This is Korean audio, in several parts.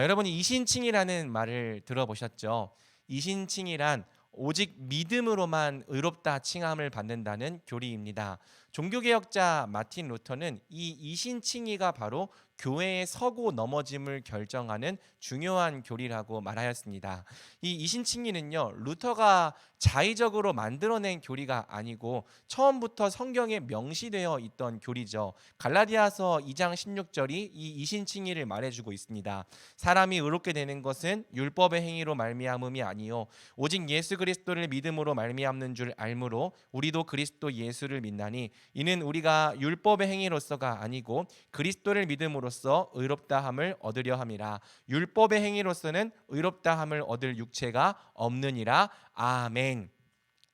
여러분이 이신칭이라는 말을 들어보셨죠? 이신칭이란 오직 믿음으로만 의롭다 칭함을 받는다는 교리입니다. 종교개혁자 마틴 루터는 이 이신칭의가 바로 교회의 서고 넘어짐을 결정하는 중요한 교리라고 말하였습니다. 이 이신칭의는요, 루터가 자의적으로 만들어낸 교리가 아니고 처음부터 성경에 명시되어 있던 교리죠. 갈라디아서 2장 16절이 이 이신칭의를 말해주고 있습니다. 사람이 의롭게 되는 것은 율법의 행위로 말미암음이 아니요 오직 예수 그리스도를 믿음으로 말미암는 줄 알므로 우리도 그리스도 예수를 믿나니 이는 우리가 율법의 행위로서가 아니고 그리스도를 믿음으로써 의롭다함을 얻으려 함이라. 율법의 행위로서는 의롭다함을 얻을 육체가 없느니라. 아멘.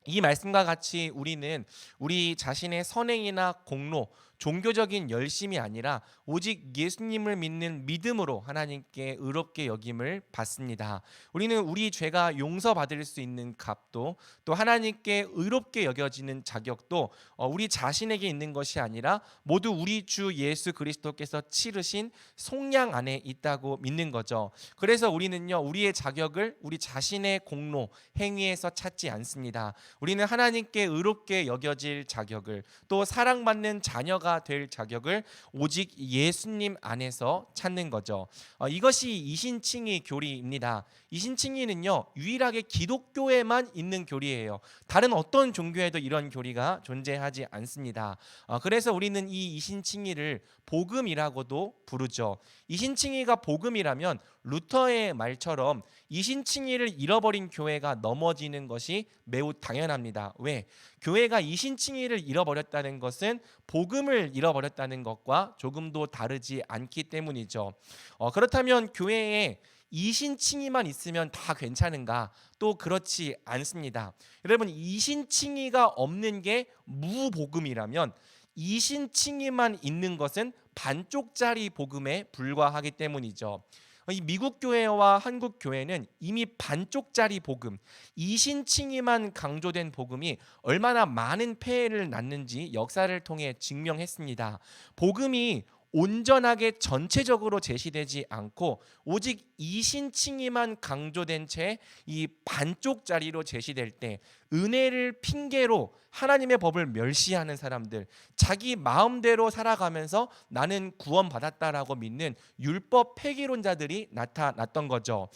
이 말씀과 같이 우리는 우리 자신의 선행이나 공로, 종교적인 열심이 아니라 오직 예수님을 믿는 믿음으로 하나님께 의롭게 여김을 받습니다. 우리는 우리 죄가 용서받을 수 있는 값도, 또 하나님께 의롭게 여겨지는 자격도 우리 자신에게 있는 것이 아니라 모두 우리 주 예수 그리스도께서 치르신 속량 안에 있다고 믿는 거죠. 그래서 우리는요, 우리의 자격을 우리 자신의 공로, 행위에서 찾지 않습니다. 우리는 하나님께 의롭게 여겨질 자격을, 또 사랑받는 자녀가 될 자격을 오직 예수님 안에서 찾는 거죠. 이것이 이신칭의 교리입니다. 이신칭의는요, 유일하게 기독교에만 있는 교리예요. 다른 어떤 종교에도 이런 교리가 존재하지 않습니다. 그래서 우리는 이 이신칭의를 복음이라고도 부르죠. 이신칭의가 복음이라면 루터의 말처럼 이신칭의를 잃어버린 교회가 넘어지는 것이 매우 당연합니다. 왜? 교회가 이신칭의를 잃어버렸다는 것은 복음을 잃어버렸다는 것과 조금도 다르지 않기 때문이죠. 그렇다면 교회에 이신칭의만 있으면 다 괜찮은가? 또 그렇지 않습니다. 여러분, 이신칭의가 없는 게 무복음이라면 이신칭의만 있는 것은 반쪽짜리 복음에 불과하기 때문이죠. 이 미국 교회와 한국 교회는 이미 반쪽짜리 복음, 이신칭의만 강조된 복음이 얼마나 많은 폐해를 낳는지 역사를 통해 증명했습니다. 복음이 온전하게 전체적으로 제시되지 않고 오직 이신칭의만 강조된 채 이 반쪽짜리로 제시될 때 은혜를 핑계로 하나님의 법을 멸시하는 사람들, 자기 마음대로 살아가면서 나는 구원받았다라고 믿는 율법 폐기론자들이 나타났던 거죠.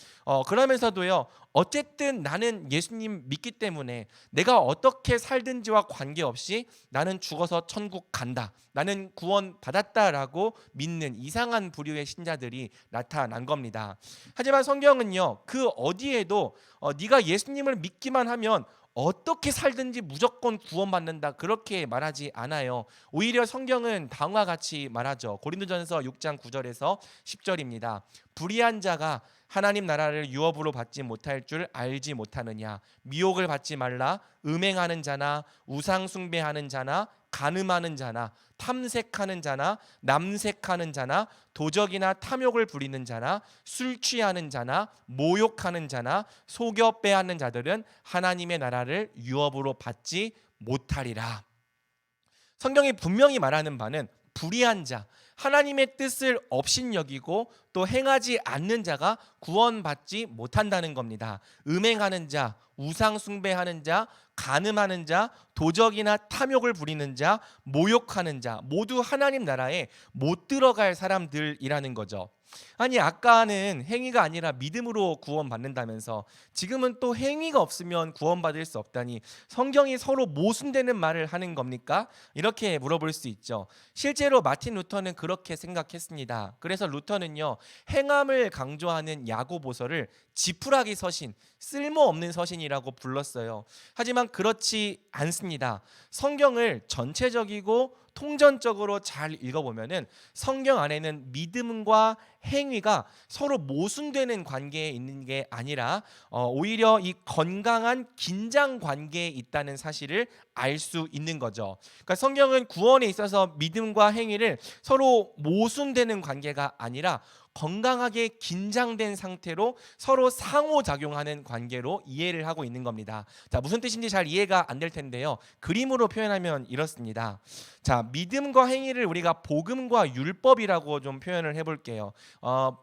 그러면서도요, 어쨌든 나는 예수님 믿기 때문에 내가 어떻게 살든지와 관계없이 나는 죽어서 천국 간다, 나는 구원받았다라고 믿는 이상한 부류의 신자들이 나타난 겁니다. 하지만 성경은요, 그 어디에도 네가 예수님을 믿기만 하면 어떻게 살든지 무조건 구원받는다, 그렇게 말하지 않아요. 오히려 성경은 다음과 같이 말하죠. 고린도전서 6장 9절에서 10절입니다. 불의한 자가 하나님 나라를 유업으로 받지 못할 줄 알지 못하느냐. 미혹을 받지 말라. 음행하는 자나 우상 숭배하는 자나 간음하는 자나 탐색하는 자나 남색하는 자나 도적이나 탐욕을 부리는 자나 술 취하는 자나 모욕하는 자나 속여 빼앗는 자들은 하나님의 나라를 유업으로 받지 못하리라. 성경이 분명히 말하는 바는 불의한 자, 하나님의 뜻을 업신여기고 또 행하지 않는 자가 구원받지 못한다는 겁니다. 음행하는 자, 우상 숭배하는 자, 간음하는 자, 도적이나 탐욕을 부리는 자, 모욕하는 자, 모두 하나님 나라에 못 들어갈 사람들이라는 거죠. 아니, 아까는 행위가 아니라 믿음으로 구원받는다면서 지금은 또 행위가 없으면 구원받을 수 없다니 성경이 서로 모순되는 말을 하는 겁니까? 이렇게 물어볼 수 있죠. 실제로 마틴 루터는 그렇게 생각했습니다. 그래서 루터는요, 행함을 강조하는 야고보서를 지푸라기 서신, 쓸모없는 서신이라고 불렀어요. 하지만 그렇지 않습니다. 성경을 전체적이고 통전적으로 잘 읽어보면은 성경 안에는 믿음과 행위가 서로 모순되는 관계에 있는 게 아니라 오히려 이 건강한 긴장 관계에 있다는 사실을 알 수 있는 거죠. 그러니까 성경은 구원에 있어서 믿음과 행위를 서로 모순되는 관계가 아니라 건강하게 긴장된 상태로 서로 상호작용하는 관계로 이해를 하고 있는 겁니다. 자, 무슨 뜻인지 잘 이해가 안 될 텐데요. 그림으로 표현하면 이렇습니다. 자, 믿음과 행위를 우리가 복음과 율법이라고 좀 표현을 해볼게요.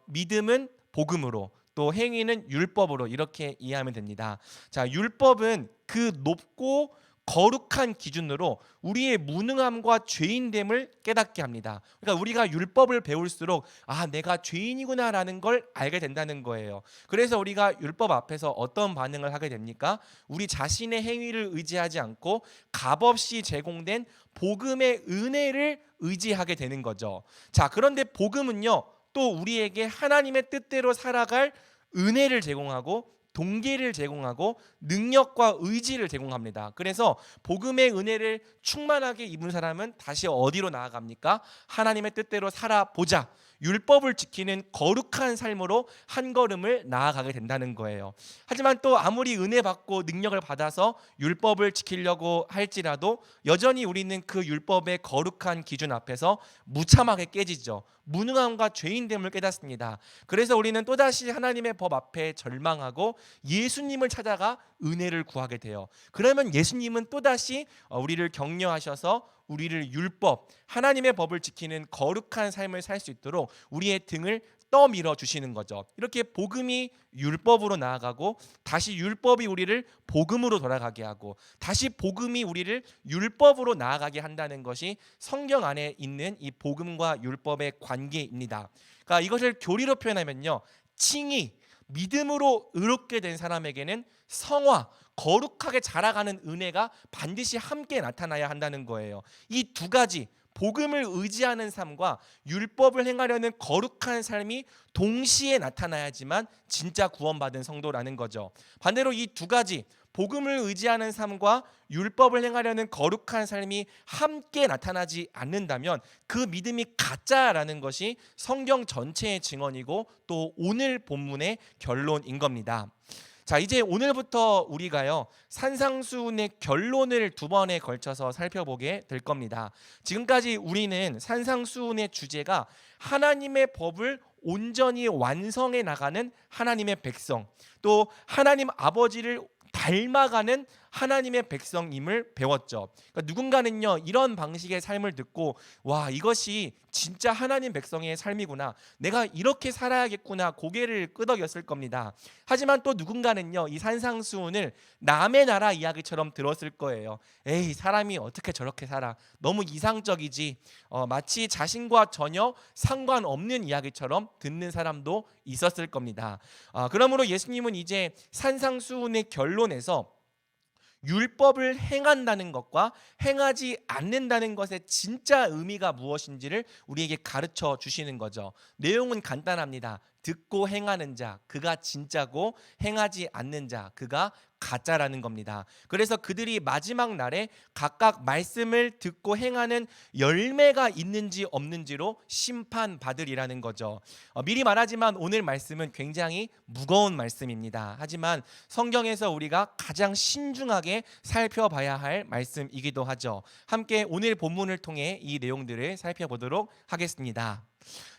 믿음은 복음으로, 또 행위는 율법으로 이렇게 이해하면 됩니다. 자, 율법은 그 높고 거룩한 기준으로 우리의 무능함과 죄인됨을 깨닫게 합니다. 그러니까 우리가 율법을 배울수록 내가 죄인이구나라는 걸 알게 된다는 거예요. 그래서 우리가 율법 앞에서 어떤 반응을 하게 됩니까? 우리 자신의 행위를 의지하지 않고 값없이 제공된 복음의 은혜를 의지하게 되는 거죠. 자, 그런데 복음은요, 또 우리에게 하나님의 뜻대로 살아갈 은혜를 제공하고 동기를 제공하고 능력과 의지를 제공합니다. 그래서 복음의 은혜를 충만하게 입은 사람은 다시 어디로 나아갑니까? 하나님의 뜻대로 살아보자, 율법을 지키는 거룩한 삶으로 한 걸음을 나아가게 된다는 거예요. 하지만 또 아무리 은혜 받고 능력을 받아서 율법을 지키려고 할지라도 여전히 우리는 그 율법의 거룩한 기준 앞에서 무참하게 깨지죠. 무능함과 죄인됨을 깨닫습니다. 그래서 우리는 또다시 하나님의 법 앞에 절망하고 예수님을 찾아가 은혜를 구하게 돼요. 그러면 예수님은 또다시 우리를 격려하셔서 우리를 율법, 하나님의 법을 지키는 거룩한 삶을 살 수 있도록 우리의 등을 떠밀어 주시는 거죠. 이렇게 복음이 율법으로 나아가고 다시 율법이 우리를 복음으로 돌아가게 하고 다시 복음이 우리를 율법으로 나아가게 한다는 것이 성경 안에 있는 이 복음과 율법의 관계입니다. 그러니까 이것을 교리로 표현하면요, 칭의, 믿음으로 의롭게 된 사람에게는 성화, 거룩하게 자라가는 은혜가 반드시 함께 나타나야 한다는 거예요. 이 두 가지, 복음을 의지하는 삶과 율법을 행하려는 거룩한 삶이 동시에 나타나야지만 진짜 구원받은 성도라는 거죠. 반대로 이 두 가지, 복음을 의지하는 삶과 율법을 행하려는 거룩한 삶이 함께 나타나지 않는다면 그 믿음이 가짜라는 것이 성경 전체의 증언이고 또 오늘 본문의 결론인 겁니다. 자, 이제 오늘부터 우리가요, 산상수훈의 결론을 두 번에 걸쳐서 살펴보게 될 겁니다. 지금까지 우리는 산상수훈의 주제가 하나님의 법을 온전히 완성해 나가는 하나님의 백성, 또 하나님 아버지를 닮아가는 하나님의 백성임을 배웠죠. 그러니까 누군가는요, 이런 방식의 삶을 듣고 이것이 진짜 하나님 백성의 삶이구나, 내가 이렇게 살아야겠구나 고개를 끄덕였을 겁니다. 하지만 또 누군가는요, 이 산상수훈을 남의 나라 이야기처럼 들었을 거예요. 에이, 사람이 어떻게 저렇게 살아, 너무 이상적이지, 마치 자신과 전혀 상관없는 이야기처럼 듣는 사람도 있었을 겁니다. 그러므로 예수님은 이제 산상수훈의 결론에서 율법을 행한다는 것과 행하지 않는다는 것의 진짜 의미가 무엇인지를 우리에게 가르쳐 주시는 거죠. 내용은 간단합니다. 듣고 행하는 자, 그가 진짜고 행하지 않는 자, 그가 가짜라는 겁니다. 그래서 그들이 마지막 날에 각각 말씀을 듣고 행하는 열매가 있는지 없는지로 심판받으리라는 거죠. 미리 말하지만 오늘 말씀은 굉장히 무거운 말씀입니다. 하지만 성경에서 우리가 가장 신중하게 살펴봐야 할 말씀이기도 하죠. 함께 오늘 본문을 통해 이 내용들을 살펴보도록 하겠습니다.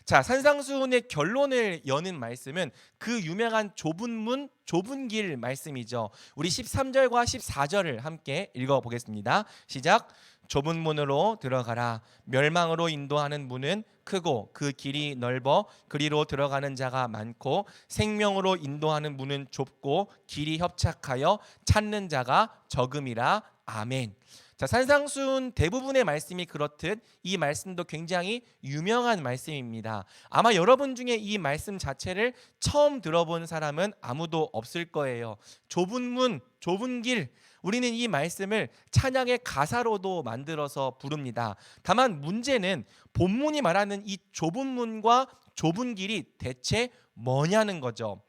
자, 산상수훈의 결론을 여는 말씀은 그 유명한 좁은 문, 좁은 길 말씀이죠. 우리 13절과 14절을 함께 읽어보겠습니다. 시작. 좁은 문으로 들어가라. 멸망으로 인도하는 문은 크고 그 길이 넓어 그리로 들어가는 자가 많고 생명으로 인도하는 문은 좁고 길이 협착하여 찾는 자가 적음이라. 아멘. 자, 산상수훈 대부분의 말씀이 그렇듯 이 말씀도 굉장히 유명한 말씀입니다. 아마 여러분 중에 이 말씀 자체를 처음 들어본 사람은 아무도 없을 거예요. 좁은 문, 좁은 길, 우리는 이 말씀을 찬양의 가사로도 만들어서 부릅니다. 다만 문제는 본문이 말하는 이 좁은 문과 좁은 길이 대체 뭐냐는 거죠.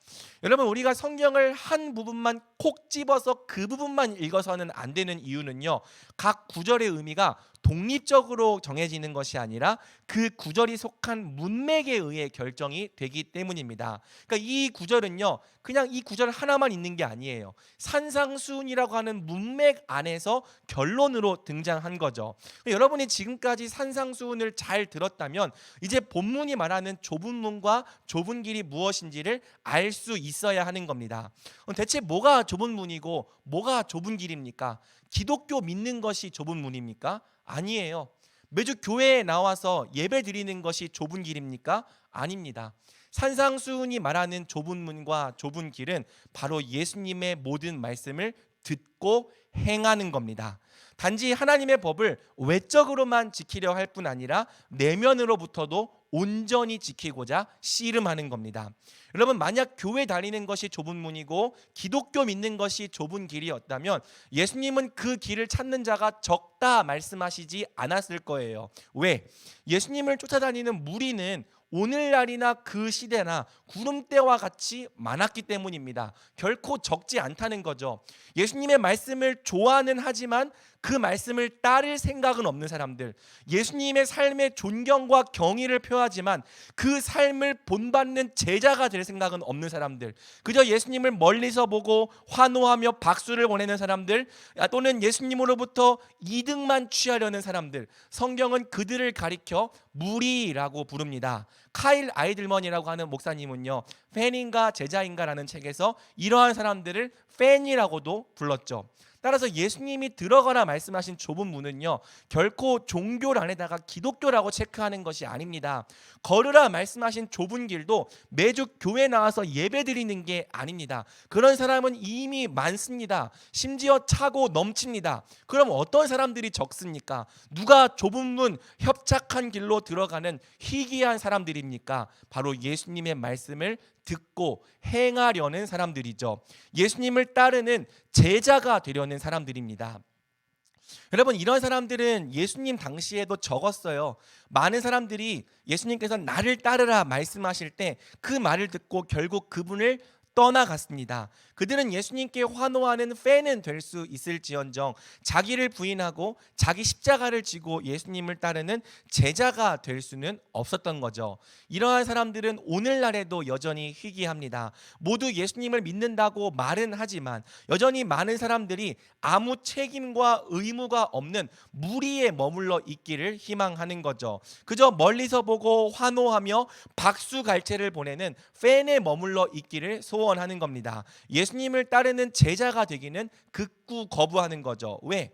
여러분, 우리가 성경을 한 부분만 콕 집어서 그 부분만 읽어서는 안 되는 이유는요, 각 구절의 의미가 독립적으로 정해지는 것이 아니라 그 구절이 속한 문맥에 의해 결정이 되기 때문입니다. 그러니까 이 구절은요, 그냥 이 구절 하나만 있는 게 아니에요. 산상수훈이라고 하는 문맥 안에서 결론으로 등장한 거죠. 여러분이 지금까지 산상수훈을 잘 들었다면 이제 본문이 말하는 좁은 문과 좁은 길이 무엇인지를 알 수 있어야 하는 겁니다. 대체 뭐가 좁은 문이고 뭐가 좁은 길입니까? 기독교 믿는 것이 좁은 문입니까? 아니에요. 매주 교회에 나와서 예배 드리는 것이 좁은 길입니까? 아닙니다. 산상수훈이 말하는 좁은 문과 좁은 길은 바로 예수님의 모든 말씀을 듣고 행하는 겁니다. 단지 하나님의 법을 외적으로만 지키려 할 뿐 아니라 내면으로부터도 온전히 지키고자 씨름하는 겁니다. 여러분, 만약 교회 다니는 것이 좁은 문이고 기독교 믿는 것이 좁은 길이었다면 예수님은 그 길을 찾는 자가 적다 말씀하시지 않았을 거예요. 왜? 예수님을 쫓아다니는 무리는 오늘날이나 그 시대나 구름대와 같이 많았기 때문입니다. 결코 적지 않다는 거죠. 예수님의 말씀을 좋아는 하지만 그 말씀을 따를 생각은 없는 사람들, 예수님의 삶의 존경과 경의를 표하지만 그 삶을 본받는 제자가 될 생각은 없는 사람들, 그저 예수님을 멀리서 보고 환호하며 박수를 보내는 사람들, 또는 예수님으로부터 이득만 취하려는 사람들, 성경은 그들을 가리켜 무리라고 부릅니다. 카일 아이들먼이라고 하는 목사님은요, 팬인가 제자인가라는 책에서 이러한 사람들을 팬이라고도 불렀죠. 따라서 예수님이 들어가라 말씀하신 좁은 문은요, 결코 종교란에다가 기독교라고 체크하는 것이 아닙니다. 걸으라 말씀하신 좁은 길도 매주 교회 나와서 예배 드리는 게 아닙니다. 그런 사람은 이미 많습니다. 심지어 차고 넘칩니다. 그럼 어떤 사람들이 적습니까? 누가 좁은 문 협착한 길로 들어가는 희귀한 사람들입니까? 바로 예수님의 말씀을 듣고 행하려는 사람들이죠. 예수님을 따르는 제자가 되려는 사람들입니다. 여러분, 이런 사람들은 예수님 당시에도 적었어요. 많은 사람들이 예수님께서 나를 따르라 말씀하실 때 그 말을 듣고 결국 그분을 떠나갔습니다. 그들은 예수님께 환호하는 팬은 될 수 있을지언정 자기를 부인하고 자기 십자가를 지고 예수님을 따르는 제자가 될 수는 없었던 거죠. 이러한 사람들은 오늘날에도 여전히 희귀합니다. 모두 예수님을 믿는다고 말은 하지만 여전히 많은 사람들이 아무 책임과 의무가 없는 무리에 머물러 있기를 희망하는 거죠. 그저 멀리서 보고 환호하며 박수갈채를 보내는 팬에 머물러 있기를 소원하는 겁니다. 예수님을 따르는 제자가 되기는 극구 거부하는 거죠. 왜?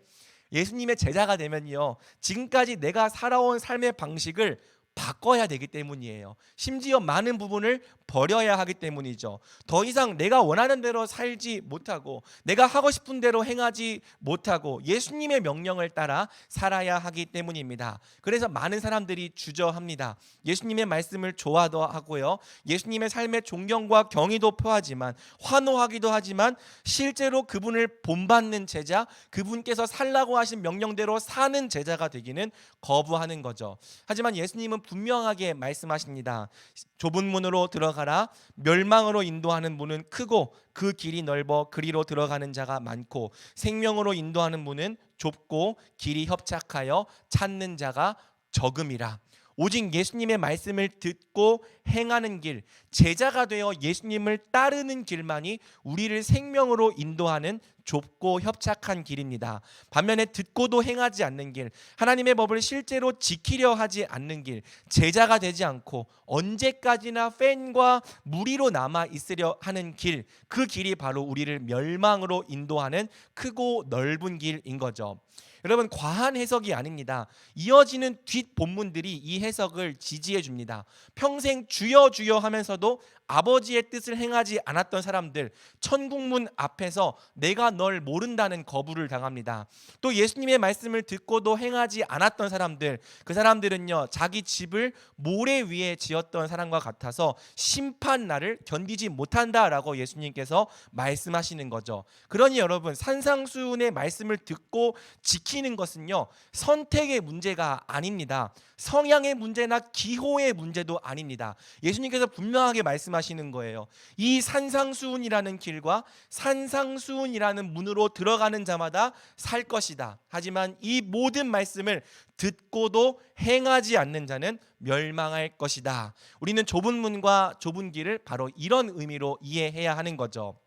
예수님의 제자가 되면요, 지금까지 내가 살아온 삶의 방식을 바꿔야 되기 때문이에요. 심지어 많은 부분을 버려야 하기 때문이죠. 더 이상 내가 원하는 대로 살지 못하고 내가 하고 싶은 대로 행하지 못하고 예수님의 명령을 따라 살아야 하기 때문입니다. 그래서 많은 사람들이 주저합니다. 예수님의 말씀을 좋아도 하고요, 예수님의 삶의 존경과 경의도 표하지만 환호하기도 하지만 실제로 그분을 본받는 제자, 그분께서 살라고 하신 명령대로 사는 제자가 되기는 거부하는 거죠. 하지만 예수님은 분명하게 말씀하십니다. 좁은 문으로 들어가라. 멸망으로 인도하는 문은 크고 그 길이 넓어 그리로 들어가는 자가 많고 생명으로 인도하는 문은 좁고 길이 협착하여 찾는 자가 적음이라. 오직 예수님의 말씀을 듣고 행하는 길, 제자가 되어 예수님을 따르는 길만이 우리를 생명으로 인도하는 좁고 협착한 길입니다. 반면에 듣고도 행하지 않는 길, 하나님의 법을 실제로 지키려 하지 않는 길, 제자가 되지 않고 언제까지나 팬과 무리로 남아 있으려 하는 길, 그 길이 바로 우리를 멸망으로 인도하는 크고 넓은 길인 거죠. 여러분, 과한 해석이 아닙니다. 이어지는 뒷 본문들이 이 해석을 지지해 줍니다. 평생 주여 주여 하면서도 아버지의 뜻을 행하지 않았던 사람들, 천국문 앞에서 내가 널 모른다는 거부를 당합니다. 또 예수님의 말씀을 듣고도 행하지 않았던 사람들, 그 사람들은요, 자기 집을 모래 위에 지었던 사람과 같아서 심판 날을 견디지 못한다라고 예수님께서 말씀하시는 거죠. 그러니 여러분, 산상수훈의 말씀을 듣고 지키는 것은요, 선택의 문제가 아닙니다. 성향의 문제나 기호의 문제도 아닙니다. 예수님께서 분명하게 말씀하시는 거예요. 이 산상수훈이라는 길과 산상수훈이라는 문으로 들어가는 자마다 살 것이다. 하지만 이 모든 말씀을 듣고도 행하지 않는 자는 멸망할 것이다. 우리는 좁은 문과 좁은 길을 바로 이런 의미로 이해해야 하는 거죠.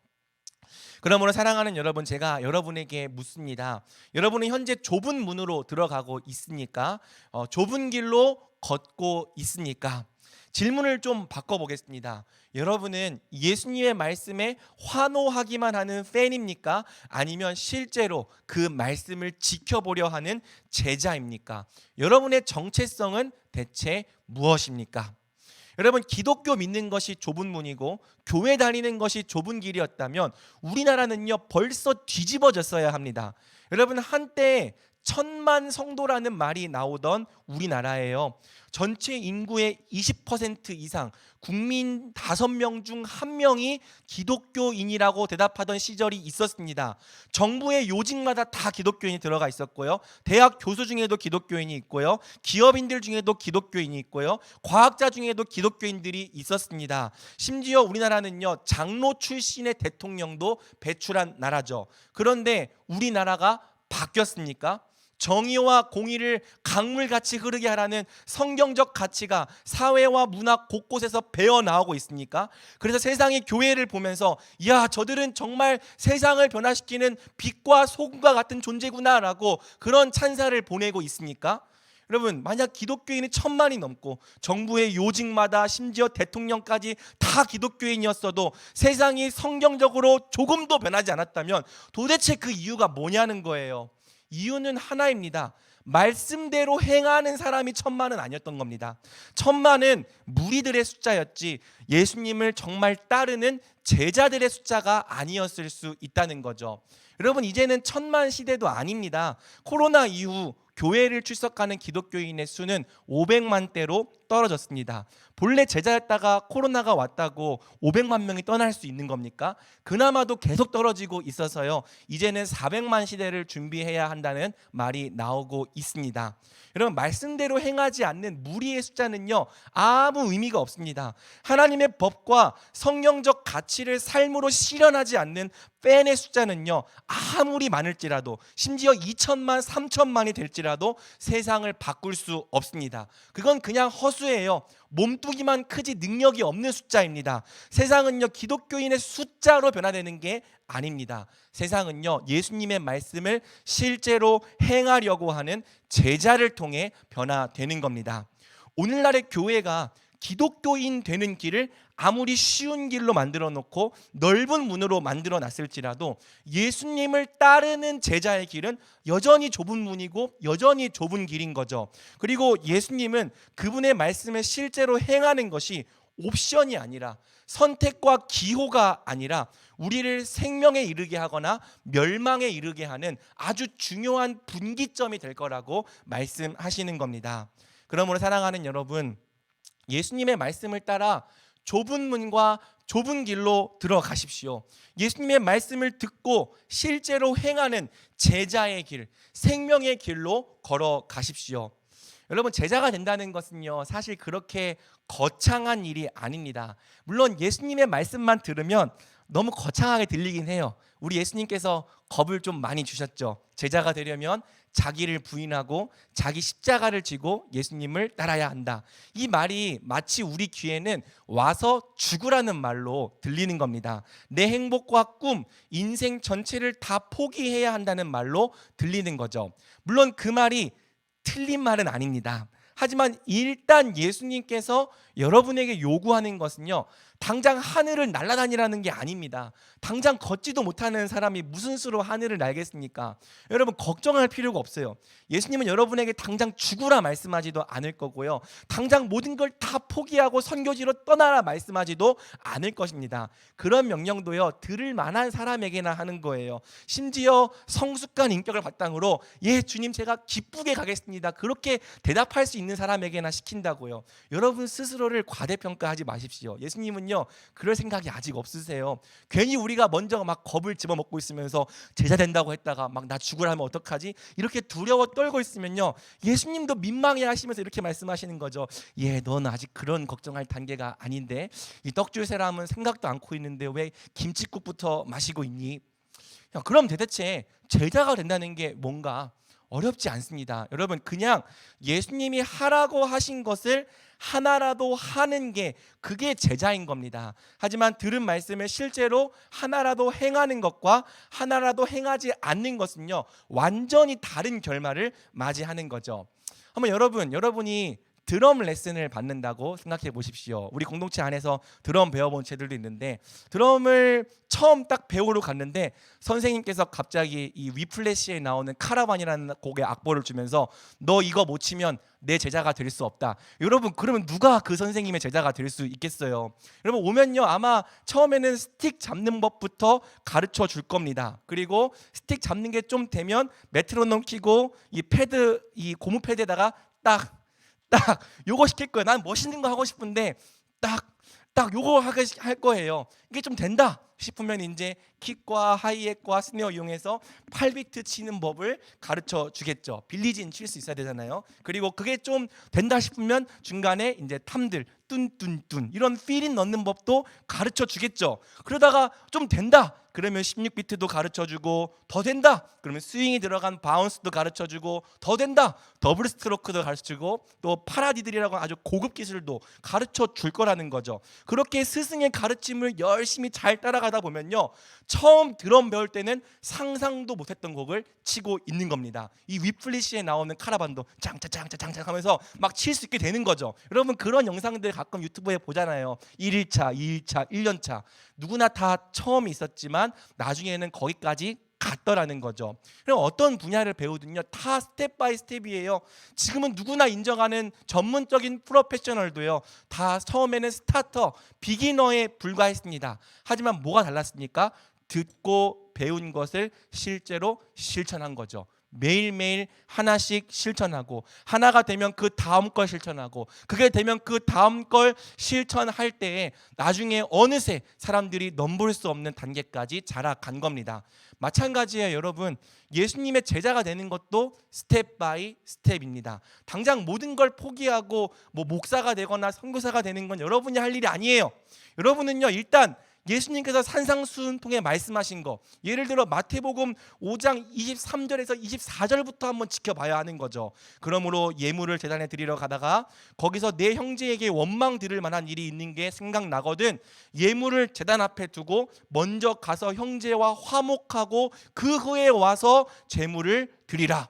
그러므로 사랑하는 여러분, 제가 여러분에게 묻습니다. 여러분은 현재 좁은 문으로 들어가고 있습니까? 좁은 길로 걷고 있습니까? 질문을 좀 바꿔보겠습니다. 여러분은 예수님의 말씀에 환호하기만 하는 팬입니까? 아니면 실제로 그 말씀을 지켜보려 하는 제자입니까? 여러분의 정체성은 대체 무엇입니까? 여러분, 기독교 믿는 것이 좁은 문이고 교회 다니는 것이 좁은 길이었다면 우리나라는요 벌써 뒤집어졌어야 합니다. 여러분, 한때 1,000만 성도라는 말이 나오던 우리나라예요. 전체 인구의 20% 이상, 국민 5명 중 1명이 기독교인이라고 대답하던 시절이 있었습니다. 정부의 요직마다 다 기독교인이 들어가 있었고요. 대학 교수 중에도 기독교인이 있고요. 기업인들 중에도 기독교인이 있고요. 과학자 중에도 기독교인들이 있었습니다. 심지어 우리나라는요 장로 출신의 대통령도 배출한 나라죠. 그런데 우리나라가 바뀌었습니까? 정의와 공의를 강물같이 흐르게 하라는 성경적 가치가 사회와 문화 곳곳에서 배어나오고 있습니까? 그래서 세상이 교회를 보면서 야, 저들은 정말 세상을 변화시키는 빛과 소금과 같은 존재구나라고 그런 찬사를 보내고 있습니까? 여러분, 만약 기독교인이 1,000만이 넘고 정부의 요직마다 심지어 대통령까지 다 기독교인이었어도 세상이 성경적으로 조금도 변하지 않았다면 도대체 그 이유가 뭐냐는 거예요. 이유는 하나입니다. 말씀대로 행하는 사람이 1,000만은 아니었던 겁니다. 1,000만은 무리들의 숫자였지 예수님을 정말 따르는 제자들의 숫자가 아니었을 수 있다는 거죠. 여러분, 이제는 1,000만 시대도 아닙니다. 코로나 이후 교회를 출석하는 기독교인의 수는 500만대로 떨어졌습니다. 본래 제자였다가 코로나가 왔다고 500만 명이 떠날 수 있는 겁니까? 그나마도 계속 떨어지고 있어서요. 이제는 400만 시대를 준비해야 한다는 말이 나오고 있습니다. 여러분, 말씀대로 행하지 않는 무리의 숫자는요 아무 의미가 없습니다. 하나님의 법과 성경적 가치를 삶으로 실현하지 않는 팬의 숫자는요 아무리 많을지라도 심지어 2천만 3천만이 될지라도 세상을 바꿀 수 없습니다. 그건 그냥 허수예요. 몸뚱이만 크지 능력이 없는 숫자입니다. 세상은요 기독교인의 숫자로 변화되는 게 아닙니다. 세상은요 예수님의 말씀을 실제로 행하려고 하는 제자를 통해 변화되는 겁니다. 오늘날의 교회가 기독교인 되는 길을 아무리 쉬운 길로 만들어 놓고 넓은 문으로 만들어 놨을지라도 예수님을 따르는 제자의 길은 여전히 좁은 문이고 여전히 좁은 길인 거죠. 그리고 예수님은 그분의 말씀을 실제로 행하는 것이 옵션이 아니라 선택과 기호가 아니라 우리를 생명에 이르게 하거나 멸망에 이르게 하는 아주 중요한 분기점이 될 거라고 말씀하시는 겁니다. 그러므로 사랑하는 여러분, 예수님의 말씀을 따라 좁은 문과 좁은 길로 들어가십시오. 예수님의 말씀을 듣고 실제로 행하는 제자의 길, 생명의 길로 걸어가십시오. 여러분, 제자가 된다는 것은요 사실 그렇게 거창한 일이 아닙니다. 물론 예수님의 말씀만 들으면 너무 거창하게 들리긴 해요. 우리 예수님께서 겁을 좀 많이 주셨죠. 제자가 되려면 자기를 부인하고 자기 십자가를 지고 예수님을 따라야 한다. 이 말이 마치 우리 귀에는 와서 죽으라는 말로 들리는 겁니다. 내 행복과 꿈, 인생 전체를 다 포기해야 한다는 말로 들리는 거죠. 물론 그 말이 틀린 말은 아닙니다. 하지만 일단 예수님께서 여러분에게 요구하는 것은요 당장 하늘을 날아다니라는 게 아닙니다. 당장 걷지도 못하는 사람이 무슨 수로 하늘을 날겠습니까? 여러분, 걱정할 필요가 없어요. 예수님은 여러분에게 당장 죽으라 말씀하지도 않을 거고요, 당장 모든 걸 다 포기하고 선교지로 떠나라 말씀하지도 않을 것입니다. 그런 명령도요 들을 만한 사람에게나 하는 거예요. 심지어 성숙한 인격을 바탕으로 예 주님 제가 기쁘게 가겠습니다 그렇게 대답할 수 있는 사람에게나 시킨다고요. 여러분 스스로를 과대평가하지 마십시오. 예수님은요 그럴 생각이 아직 없으세요. 괜히 우리가 먼저 막 겁을 집어먹고 있으면서 제자 된다고 했다가 막 나 죽으라면 어떡하지 이렇게 두려워 떨고 있으면요 예수님도 민망해 하시면서 이렇게 말씀하시는 거죠. 예, 넌 아직 그런 걱정할 단계가 아닌데 이 떡줄 세람은 생각도 않고 있는데 왜 김칫국부터 마시고 있니? 그럼 도대체 제자가 된다는 게 뭔가 어렵지 않습니다. 여러분, 그냥 예수님이 하라고 하신 것을 하나라도 하는 게 그게 제자인 겁니다. 하지만 들은 말씀을 실제로 하나라도 행하는 것과 하나라도 행하지 않는 것은요 완전히 다른 결말을 맞이하는 거죠. 한번 여러분이 드럼 레슨을 받는다고 생각해 보십시오. 우리 공동체 안에서 드럼 배워본 채들도 있는데 드럼을 처음 딱 배우러 갔는데 선생님께서 갑자기 이 위플래시에 나오는 카라반이라는 곡의 악보를 주면서 너 이거 못 치면 내 제자가 될 수 없다. 여러분 그러면 누가 그 선생님의 제자가 될 수 있겠어요? 여러분 오면요 아마 처음에는 스틱 잡는 법부터 가르쳐 줄 겁니다. 그리고 스틱 잡는 게 좀 되면 메트로놈 키고 이 패드 이 고무 패드에다가 딱 요거 시킬 거예요. 난 멋있는 거 하고 싶은데 딱 요거 할 거예요. 이게 좀 된다 싶으면 이제 킥과 하이햇과 스네어 이용해서 8비트 치는 법을 가르쳐 주겠죠. 빌리진 칠 수 있어야 되잖아요. 그리고 그게 좀 된다 싶으면 중간에 이제 탐들 뚠뚠뚠 이런 필인 넣는 법도 가르쳐 주겠죠. 그러다가 좀 된다 그러면 16비트도 가르쳐 주고 더 된다 그러면 스윙이 들어간 바운스도 가르쳐 주고 더 된다 더블 스트로크도 가르쳐 주고 또 파라디들이라고 아주 고급 기술도 가르쳐 줄 거라는 거죠. 그렇게 스승의 가르침을 열심히 잘 따라가다 보면요 처음 드럼 배울 때는 상상도 못했던 곡을 치고 있는 겁니다. 이 위플리시에 나오는 카라반도 짱짱짱짱짱 하면서 막 칠 수 있게 되는 거죠. 여러분 그런 영상들 가끔 유튜브에 보잖아요. 1일차, 2일차, 1년차 누구나 다 처음이 있었지만 나중에는 거기까지 갔더라는 거죠. 그럼 어떤 분야를 배우든요 다 스텝 바이 스텝이에요. 지금은 누구나 인정하는 전문적인 프로페셔널도요 다 처음에는 스타터, 비기너에 불과했습니다. 하지만 뭐가 달랐습니까? 듣고 배운 것을 실제로 실천한 거죠. 매일매일 하나씩 실천하고 하나가 되면 그 다음 걸 실천하고 그게 되면 그 다음 걸 실천할 때에 나중에 어느새 사람들이 넘볼 수 없는 단계까지 자라간 겁니다. 마찬가지예요 여러분. 예수님의 제자가 되는 것도 스텝 바이 스텝입니다. 당장 모든 걸 포기하고 뭐 목사가 되거나 선교사가 되는 건 여러분이 할 일이 아니에요. 여러분은요 일단 예수님께서 산상수훈통에 말씀하신 거 예를 들어 마태복음 5장 23절에서 24절부터 한번 지켜봐야 하는 거죠. 그러므로 예물을 제단에 드리러 가다가 거기서 내 형제에게 원망 들을 만한 일이 있는 게 생각나거든 예물을 제단 앞에 두고 먼저 가서 형제와 화목하고 그 후에 와서 제물을 드리라.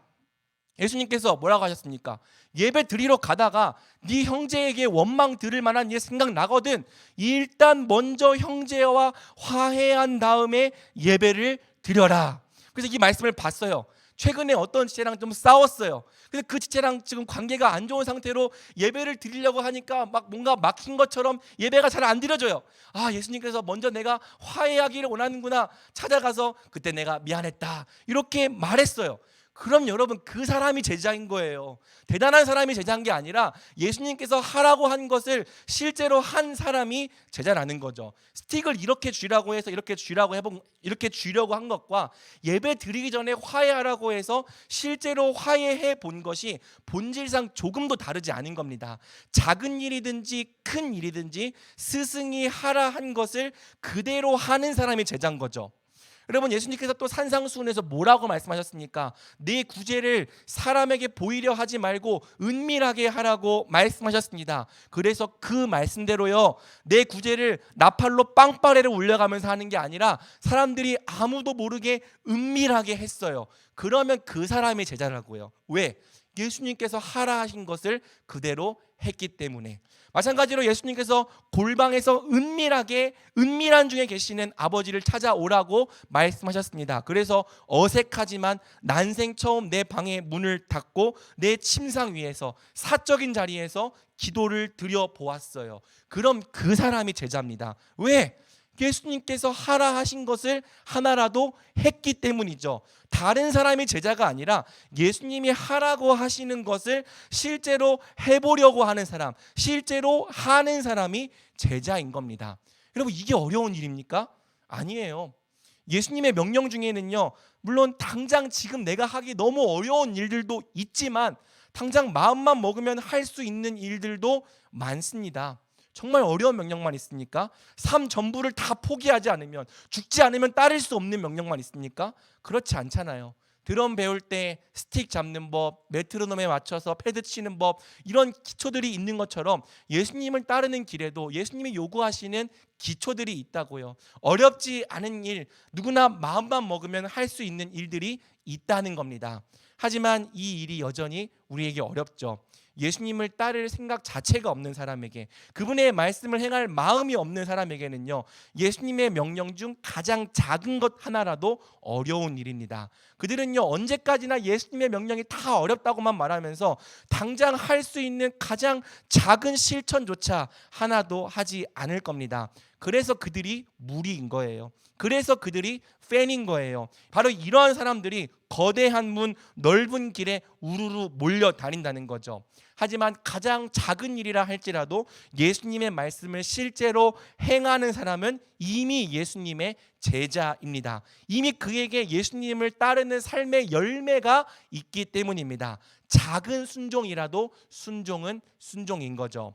예수님께서 뭐라고 하셨습니까? 예배 드리러 가다가 네 형제에게 원망 들을 만한 일 생각나거든 일단 먼저 형제와 화해한 다음에 예배를 드려라. 그래서 이 말씀을 봤어요. 최근에 어떤 지체랑 좀 싸웠어요. 그래서 그 지체랑 지금 관계가 안 좋은 상태로 예배를 드리려고 하니까 막 뭔가 막힌 것처럼 예배가 잘 안 드려져요. 아 예수님께서 먼저 내가 화해하기를 원하는구나 찾아가서 그때 내가 미안했다 이렇게 말했어요. 그럼 여러분 그 사람이 제자인 거예요. 대단한 사람이 제자인 게 아니라 예수님께서 하라고 한 것을 실제로 한 사람이 제자라는 거죠. 스틱을 이렇게 쥐라고 해서 이렇게 쥐려고 한 것과 예배 드리기 전에 화해하라고 해서 실제로 화해해 본 것이 본질상 조금도 다르지 않은 겁니다. 작은 일이든지 큰 일이든지 스승이 하라 한 것을 그대로 하는 사람이 제자인 거죠. 여러분 예수님께서 또 산상수훈에서 뭐라고 말씀하셨습니까? 네 구제를 사람에게 보이려 하지 말고 은밀하게 하라고 말씀하셨습니다. 그래서 그 말씀대로요 내 구제를 나팔로 빵빠레를 울려가면서 하는 게 아니라 사람들이 아무도 모르게 은밀하게 했어요. 그러면 그 사람이 제자라고요. 왜? 예수님께서 하라 하신 것을 그대로 했기 때문에. 마찬가지로 예수님께서 골방에서 은밀한 중에 계시는 아버지를 찾아오라고 말씀하셨습니다. 그래서 어색하지만 난생 처음 내 방의 문을 닫고 내 침상 위에서 사적인 자리에서 기도를 드려보았어요. 그럼 그 사람이 제자입니다. 왜? 예수님께서 하라 하신 것을 하나라도 했기 때문이죠. 다른 사람이 제자가 아니라 예수님이 하라고 하시는 것을 실제로 해보려고 하는 사람, 실제로 하는 사람이 제자인 겁니다. 여러분 이게 어려운 일입니까? 아니에요. 예수님의 명령 중에는요 물론 당장 지금 내가 하기 너무 어려운 일들도 있지만 당장 마음만 먹으면 할 수 있는 일들도 많습니다. 정말 어려운 명령만 있습니까? 삶 전부를 다 포기하지 않으면 죽지 않으면 따를 수 없는 명령만 있습니까? 그렇지 않잖아요. 드럼 배울 때 스틱 잡는 법, 메트로놈에 맞춰서 패드 치는 법 이런 기초들이 있는 것처럼 예수님을 따르는 길에도 예수님이 요구하시는 기초들이 있다고요. 어렵지 않은 일, 누구나 마음만 먹으면 할 수 있는 일들이 있다는 겁니다. 하지만 이 일이 여전히 우리에게 어렵죠. 예수님을 따를 생각 자체가 없는 사람에게, 그분의 말씀을 행할 마음이 없는 사람에게는요, 예수님의 명령 중 가장 작은 것 하나라도 어려운 일입니다. 그들은요, 언제까지나 예수님의 명령이 다 어렵다고만 말하면서 당장 할 수 있는 가장 작은 실천조차 하나도 하지 않을 겁니다. 그래서 그들이 무리인 거예요. 그래서 그들이 팬인 거예요. 바로 이러한 사람들이 거대한 문, 넓은 길에 우르르 몰려다닌다는 거죠. 하지만 가장 작은 일이라 할지라도 예수님의 말씀을 실제로 행하는 사람은 이미 예수님의 제자입니다. 이미 그에게 예수님을 따르는 삶의 열매가 있기 때문입니다. 작은 순종이라도 순종은 순종인 거죠.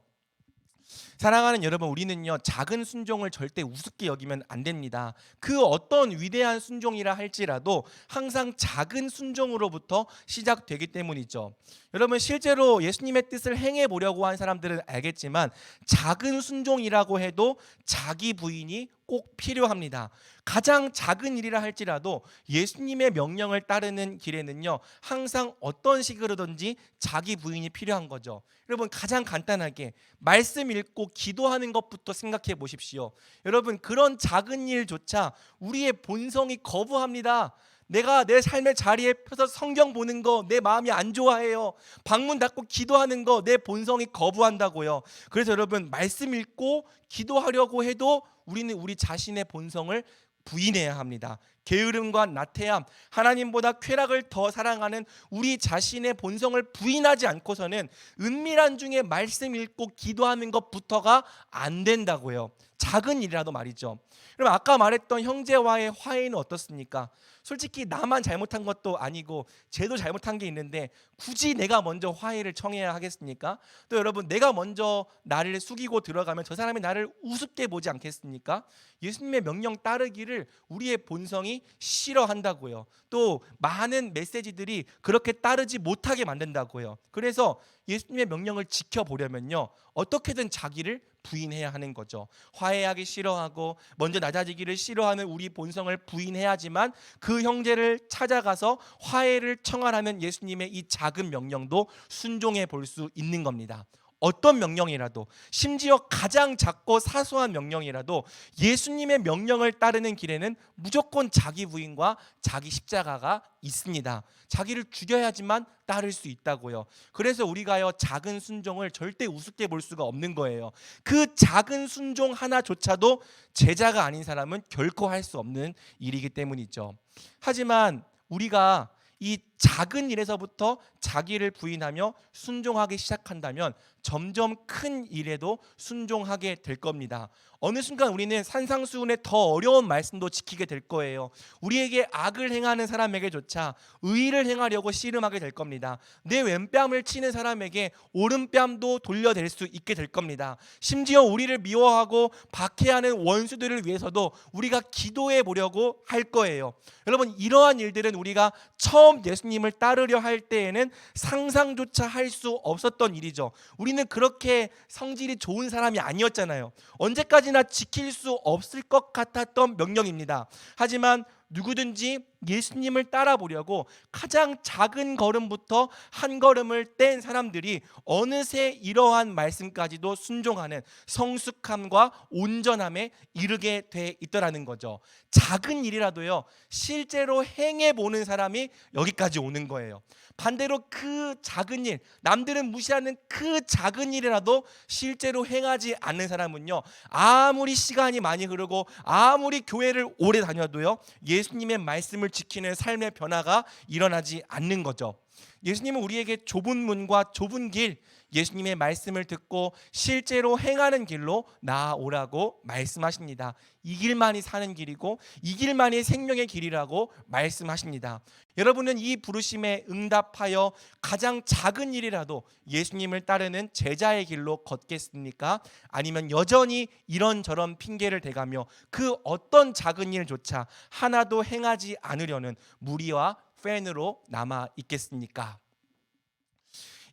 사랑하는 여러분, 우리는요, 작은 순종을 절대 우습게 여기면 안 됩니다. 그 어떤 위대한 순종이라 할지라도 항상 작은 순종으로부터 시작되기 때문이죠. 여러분, 실제로 예수님의 뜻을 행해 보려고 한 사람들은 알겠지만 작은 순종이라고 해도 자기 부인이 꼭 필요합니다. 가장 작은 일이라 할지라도 예수님의 명령을 따르는 길에는요, 항상 어떤 식으로든지 자기 부인이 필요한 거죠. 여러분, 가장 간단하게 말씀 읽고 기도하는 것부터 생각해 보십시오. 여러분, 그런 작은 일조차 우리의 본성이 거부합니다. 내가 내 삶의 자리에 펴서 성경 보는 거 내 마음이 안 좋아해요. 방문 닫고 기도하는 거 내 본성이 거부한다고요. 그래서 여러분, 말씀 읽고 기도하려고 해도 우리는 우리 자신의 본성을 부인해야 합니다. 게으름과 나태함, 하나님보다 쾌락을 더 사랑하는 우리 자신의 본성을 부인하지 않고서는 은밀한 중에 말씀 읽고 기도하는 것부터가 안 된다고요. 작은 일이라도 말이죠. 그럼 아까 말했던 형제와의 화해는 어떻습니까? 솔직히 나만 잘못한 것도 아니고 쟤도 잘못한 게 있는데 굳이 내가 먼저 화해를 청해야 하겠습니까? 또 여러분, 내가 먼저 나를 숙이고 들어가면 저 사람이 나를 우습게 보지 않겠습니까? 예수님의 명령 따르기를 우리의 본성이 싫어한다고요. 또 많은 메시지들이 그렇게 따르지 못하게 만든다고요. 그래서 예수님의 명령을 지켜보려면요, 어떻게든 자기를 부인해야 하는 거죠. 화해하기 싫어하고 먼저 낮아지기를 싫어하는 우리 본성을 부인해야지만 그 형제를 찾아가서 화해를 청하라는 예수님의 이 작은 명령도 순종해 볼 수 있는 겁니다. 어떤 명령이라도, 심지어 가장 작고 사소한 명령이라도 예수님의 명령을 따르는 길에는 무조건 자기 부인과 자기 십자가가 있습니다. 자기를 죽여야지만 따를 수 있다고요. 그래서 우리가요, 작은 순종을 절대 우습게 볼 수가 없는 거예요. 그 작은 순종 하나조차도 제자가 아닌 사람은 결코 할 수 없는 일이기 때문이죠. 하지만 우리가 이 작은 일에서부터 자기를 부인하며 순종하기 시작한다면 점점 큰 일에도 순종하게 될 겁니다. 어느 순간 우리는 산상수훈의 더 어려운 말씀도 지키게 될 거예요. 우리에게 악을 행하는 사람에게조차 의를 행하려고 씨름하게 될 겁니다. 내 왼뺨을 치는 사람에게 오른뺨도 돌려댈 수 있게 될 겁니다. 심지어 우리를 미워하고 박해하는 원수들을 위해서도 우리가 기도해 보려고 할 거예요. 여러분, 이러한 일들은 우리가 처음 예수님을 따르려 할 때에는 상상조차 할 수 없었던 일이죠. 우리는 그렇게 성질이 좋은 사람이 아니었잖아요. 언제까지나 지킬 수 없을 것 같았던 명령입니다. 하지만 누구든지 예수님을 따라 보려고 가장 작은 걸음부터 한 걸음을 뗀 사람들이 어느새 이러한 말씀까지도 순종하는 성숙함과 온전함에 이르게 돼 있더라는 거죠. 작은 일이라도요, 실제로 행해 보는 사람이 여기까지 오는 거예요. 반대로 그 작은 일, 남들은 무시하는 그 작은 일이라도 실제로 행하지 않는 사람은요, 아무리 시간이 많이 흐르고 아무리 교회를 오래 다녀도요, 예수님의 말씀을 지키는 삶의 변화가 일어나지 않는 거죠. 예수님은 우리에게 좁은 문과 좁은 길, 예수님의 말씀을 듣고 실제로 행하는 길로 나아오라고 말씀하십니다. 이 길만이 사는 길이고 이 길만이 생명의 길이라고 말씀하십니다. 여러분은 이 부르심에 응답하여 가장 작은 일이라도 예수님을 따르는 제자의 길로 걷겠습니까? 아니면 여전히 이런저런 핑계를 대가며 그 어떤 작은 일조차 하나도 행하지 않으려는 무리와 팬으로 남아 있겠습니까?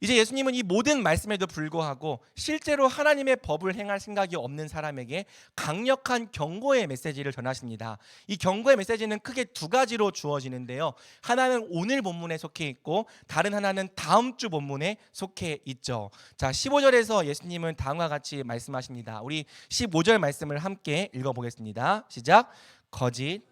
이제 예수님은 이 모든 말씀에도 불구하고 실제로 하나님의 법을 행할 생각이 없는 사람에게 강력한 경고의 메시지를 전하십니다. 이 경고의 메시지는 크게 두 가지로 주어지는데요. 하나는 오늘 본문에 속해 있고 다른 하나는 다음 주 본문에 속해 있죠. 자, 15절에서 예수님은 다음과 같이 말씀하십니다. 우리 15절 말씀을 함께 읽어보겠습니다. 시작. 거짓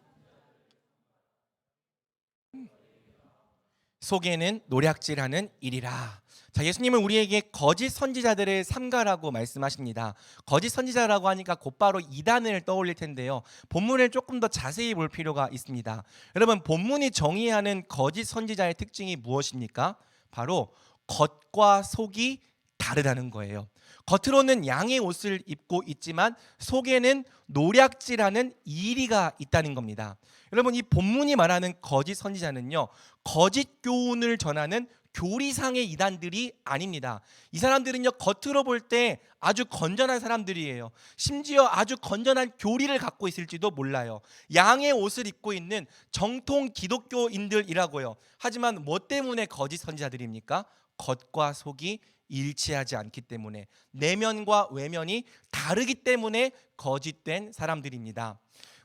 속에는 노략질하는 일이라. 자, 예수님은 우리에게 거짓 선지자들을 삼가라고 말씀하십니다. 거짓 선지자라고 하니까 곧바로 이단을 떠올릴 텐데요. 본문을 조금 더 자세히 볼 필요가 있습니다. 여러분, 본문이 정의하는 거짓 선지자의 특징이 무엇입니까? 바로 겉과 속이 다르다는 거예요. 겉으로는 양의 옷을 입고 있지만 속에는 노략질하는 이리가 있다는 겁니다. 여러분, 이 본문이 말하는 거짓 선지자는요, 거짓 교훈을 전하는 교리상의 이단들이 아닙니다. 이 사람들은요, 겉으로 볼 때 아주 건전한 사람들이에요. 심지어 아주 건전한 교리를 갖고 있을지도 몰라요. 양의 옷을 입고 있는 정통 기독교인들이라고요. 하지만 뭐 때문에 거짓 선지자들입니까? 겉과 속이 일치하지 않기 때문에, 내면과 외면이 다르기 때문에 거짓된 사람들입니다.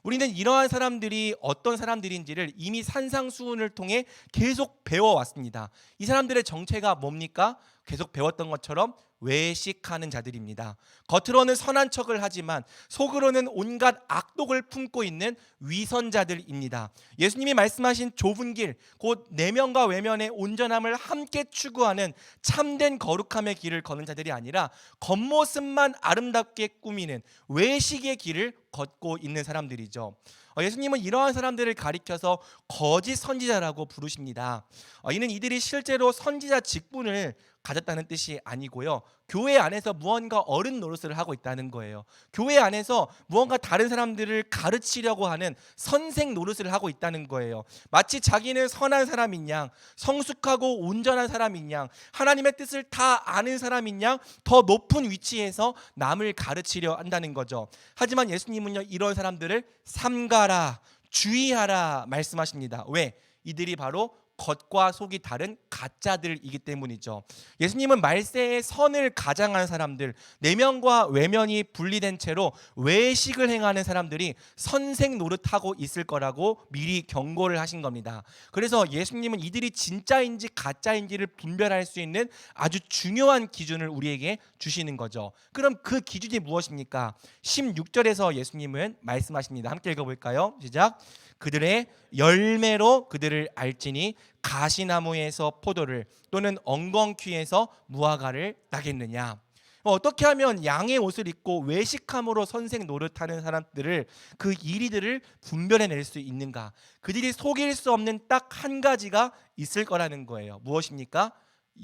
우리는 이러한 사람들이 어떤 사람들인지를 이미 산상수훈을 통해 계속 배워왔습니다. 이 사람들의 정체가 뭡니까? 계속 배웠던 것처럼 외식하는 자들입니다. 겉으로는 선한 척을 하지만 속으로는 온갖 악독을 품고 있는 위선자들입니다. 예수님이 말씀하신 좁은 길, 곧 내면과 외면의 온전함을 함께 추구하는 참된 거룩함의 길을 걷는 자들이 아니라 겉모습만 아름답게 꾸미는 외식의 길을 걷고 있는 사람들이죠. 예수님은 이러한 사람들을 가리켜서 거짓 선지자라고 부르십니다. 이는 이들이 실제로 선지자 직분을 가졌다는 뜻이 아니고요. 교회 안에서 무언가 어른 노릇을 하고 있다는 거예요. 교회 안에서 무언가 다른 사람들을 가르치려고 하는 선생 노릇을 하고 있다는 거예요. 마치 자기는 선한 사람인 양, 성숙하고 온전한 사람인 양, 하나님의 뜻을 다 아는 사람인 양 더 높은 위치에서 남을 가르치려 한다는 거죠. 하지만 예수님은요, 이런 사람들을 삼가라, 주의하라 말씀하십니다. 왜? 이들이 바로 겉과 속이 다른 가짜들이기 때문이죠. 예수님은 말세에 선을 가장한 사람들, 내면과 외면이 분리된 채로 외식을 행하는 사람들이 선생 노릇하고 있을 거라고 미리 경고를 하신 겁니다. 그래서 예수님은 이들이 진짜인지 가짜인지를 분별할 수 있는 아주 중요한 기준을 우리에게 주시는 거죠. 그럼 그 기준이 무엇입니까? 16절에서 예수님은 말씀하십니다. 함께 읽어볼까요? 시작. 그들의 열매로 그들을 알지니 가시나무에서 포도를 또는 엉겅퀴에서 무화과를 따겠느냐. 어떻게 하면 양의 옷을 입고 외식함으로 선생 노릇하는 사람들을, 그 이리들을 분별해낼 수 있는가? 그들이 속일 수 없는 딱 한 가지가 있을 거라는 거예요. 무엇입니까?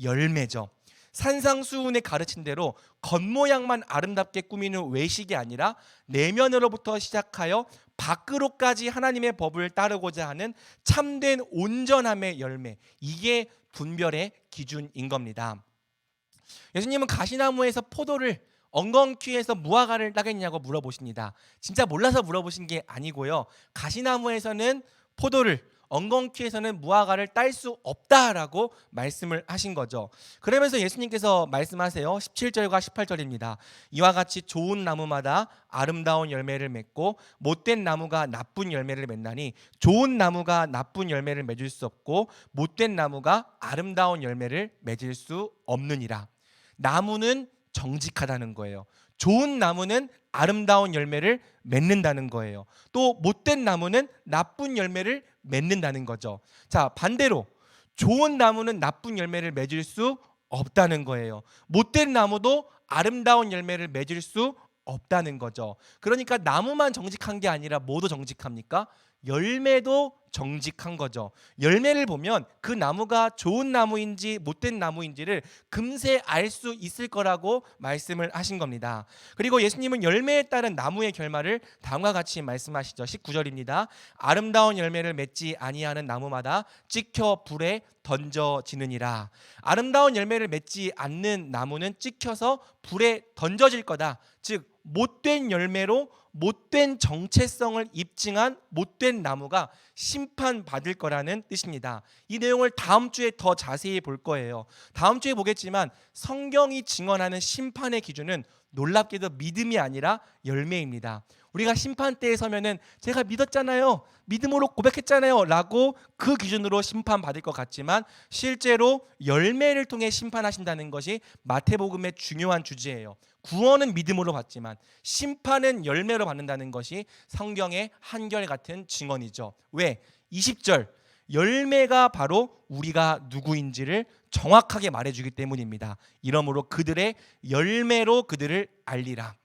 열매죠. 산상수훈에 가르친 대로 겉모양만 아름답게 꾸미는 외식이 아니라 내면으로부터 시작하여 밖으로까지 하나님의 법을 따르고자 하는 참된 온전함의 열매, 이게 분별의 기준인 겁니다. 예수님은 가시나무에서 포도를, 엉겅퀴에서 무화과를 따겠냐고 물어보십니다. 진짜 몰라서 물어보신 게 아니고요, 가시나무에서는 포도를, 엉겅퀴에서는 무화과를 딸 수 없다라고 말씀을 하신 거죠. 그러면서 예수님께서 말씀하세요. 17절과 18절입니다. 이와 같이 좋은 나무마다 아름다운 열매를 맺고 못된 나무가 나쁜 열매를 맺나니 좋은 나무가 나쁜 열매를 맺을 수 없고 못된 나무가 아름다운 열매를 맺을 수 없느니라. 나무는 정직하다는 거예요. 좋은 나무는 아름다운 열매를 맺는다는 거예요. 또 못된 나무는 나쁜 열매를 맺는다는 거죠. 자, 반대로 좋은 나무는 나쁜 열매를 맺을 수 없다는 거예요. 못된 나무도 아름다운 열매를 맺을 수 없다는 거죠. 그러니까 나무만 정직한 게 아니라 뭐도 정직합니까? 열매도 정직한 거죠. 열매를 보면 그 나무가 좋은 나무인지 못된 나무인지를 금세 알 수 있을 거라고 말씀을 하신 겁니다. 그리고 예수님은 열매에 따른 나무의 결말을 다음과 같이 말씀하시죠. 19절입니다. 아름다운 열매를 맺지 아니하는 나무마다 찍혀 불에 던져지느니라. 아름다운 열매를 맺지 않는 나무는 찍혀서 불에 던져질 거다. 즉 못된 열매로 못된 정체성을 입증한 못된 나무가 심판받을 거라는 뜻입니다. 이 내용을 다음 주에 더 자세히 볼 거예요. 다음 주에 보겠지만 성경이 증언하는 심판의 기준은 놀랍게도 믿음이 아니라 열매입니다. 우리가 심판대에 서면은 제가 믿었잖아요, 믿음으로 고백했잖아요 라고 그 기준으로 심판받을 것 같지만 실제로 열매를 통해 심판하신다는 것이 마태복음의 중요한 주제예요. 구원은 믿음으로 받지만 심판은 열매로 받는다는 것이 성경의 한결같은 증언이죠. 왜? 20절, 열매가 바로 우리가 누구인지를 정확하게 말해주기 때문입니다. 이러므로 그들의 열매로 그들을 알리라.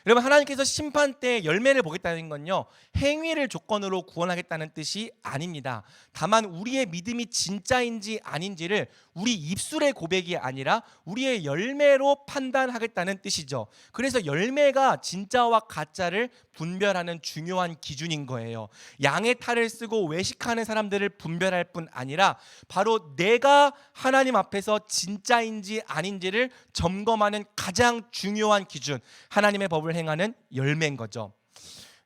여러분, 하나님께서 심판 때 열매를 보겠다는 건요, 행위를 조건으로 구원하겠다는 뜻이 아닙니다. 다만 우리의 믿음이 진짜인지 아닌지를 우리 입술의 고백이 아니라 우리의 열매로 판단하겠다는 뜻이죠. 그래서 열매가 진짜와 가짜를 분별하는 중요한 기준인 거예요. 양의 탈을 쓰고 외식하는 사람들을 분별할 뿐 아니라 바로 내가 하나님 앞에서 진짜인지 아닌지를 점검하는 가장 중요한 기준, 하나님의 법을 행하는 열매인 거죠.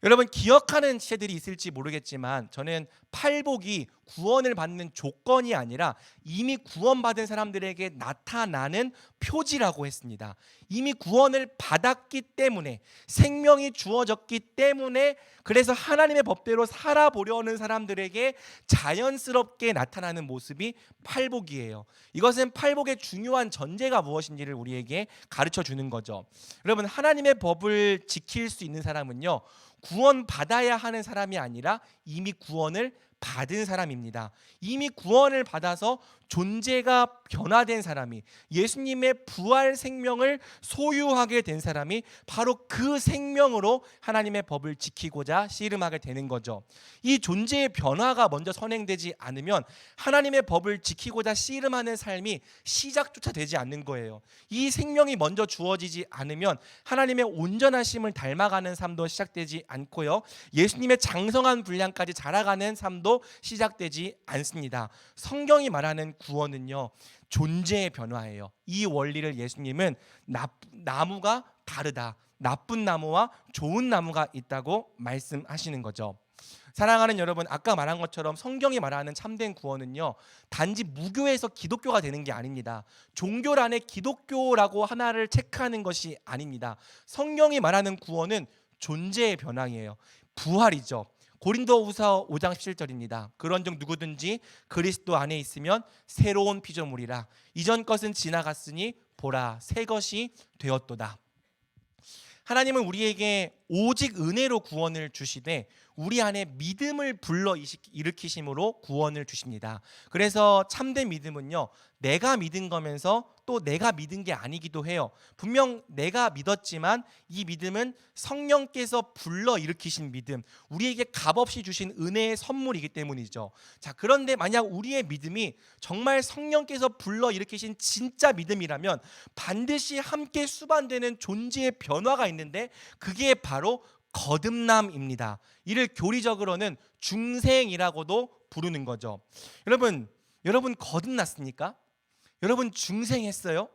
여러분, 기억하는 시대들이 있을지 모르겠지만 저는 팔복이 구원을 받는 조건이 아니라 이미 구원받은 사람들에게 나타나는 표지라고 했습니다. 이미 구원을 받았기 때문에, 생명이 주어졌기 때문에, 그래서 하나님의 법대로 살아보려는 사람들에게 자연스럽게 나타나는 모습이 팔복이에요. 이것은 팔복의 중요한 전제가 무엇인지를 우리에게 가르쳐 주는 거죠. 여러분, 하나님의 법을 지킬 수 있는 사람은요, 구원 받아야 하는 사람이 아니라 이미 구원을 받은 사람입니다. 이미 구원을 받아서 존재가 변화된 사람이, 예수님의 부활 생명을 소유하게 된 사람이 바로 그 생명으로 하나님의 법을 지키고자 씨름하게 되는 거죠. 이 존재의 변화가 먼저 선행되지 않으면 하나님의 법을 지키고자 씨름하는 삶이 시작조차 되지 않는 거예요. 이 생명이 먼저 주어지지 않으면 하나님의 온전하심을 닮아가는 삶도 시작되지 않고요, 예수님의 장성한 분량까지 자라가는 삶도 시작되지 않습니다. 성경이 말하는 구원은요, 존재의 변화예요. 이 원리를 예수님은 나무가 다르다, 나쁜 나무와 좋은 나무가 있다고 말씀하시는 거죠. 사랑하는 여러분, 아까 말한 것처럼 성경이 말하는 참된 구원은요, 단지 무교에서 기독교가 되는 게 아닙니다. 종교란에 기독교라고 하나를 체크하는 것이 아닙니다. 성경이 말하는 구원은 존재의 변화이에요. 부활이죠. 고린도후서 5장 17절입니다. 그런즉 누구든지 그리스도 안에 있으면 새로운 피조물이라, 이전 것은 지나갔으니 보라 새 것이 되었도다. 하나님은 우리에게 오직 은혜로 구원을 주시되 우리 안에 믿음을 불러 일으키심으로 구원을 주십니다. 그래서 참된 믿음은요, 내가 믿은 거면서 또 내가 믿은 게 아니기도 해요. 분명 내가 믿었지만 이 믿음은 성령께서 불러 일으키신 믿음, 우리에게 값없이 주신 은혜의 선물이기 때문이죠. 자, 그런데 만약 우리의 믿음이 정말 성령께서 불러 일으키신 진짜 믿음이라면 반드시 함께 수반되는 존재의 변화가 있는데 그게 바로 거듭남입니다. 이를 교리적으로는 중생이라고도 부르는 거죠. 여러분 거듭났습니까? 여러분 중생했어요?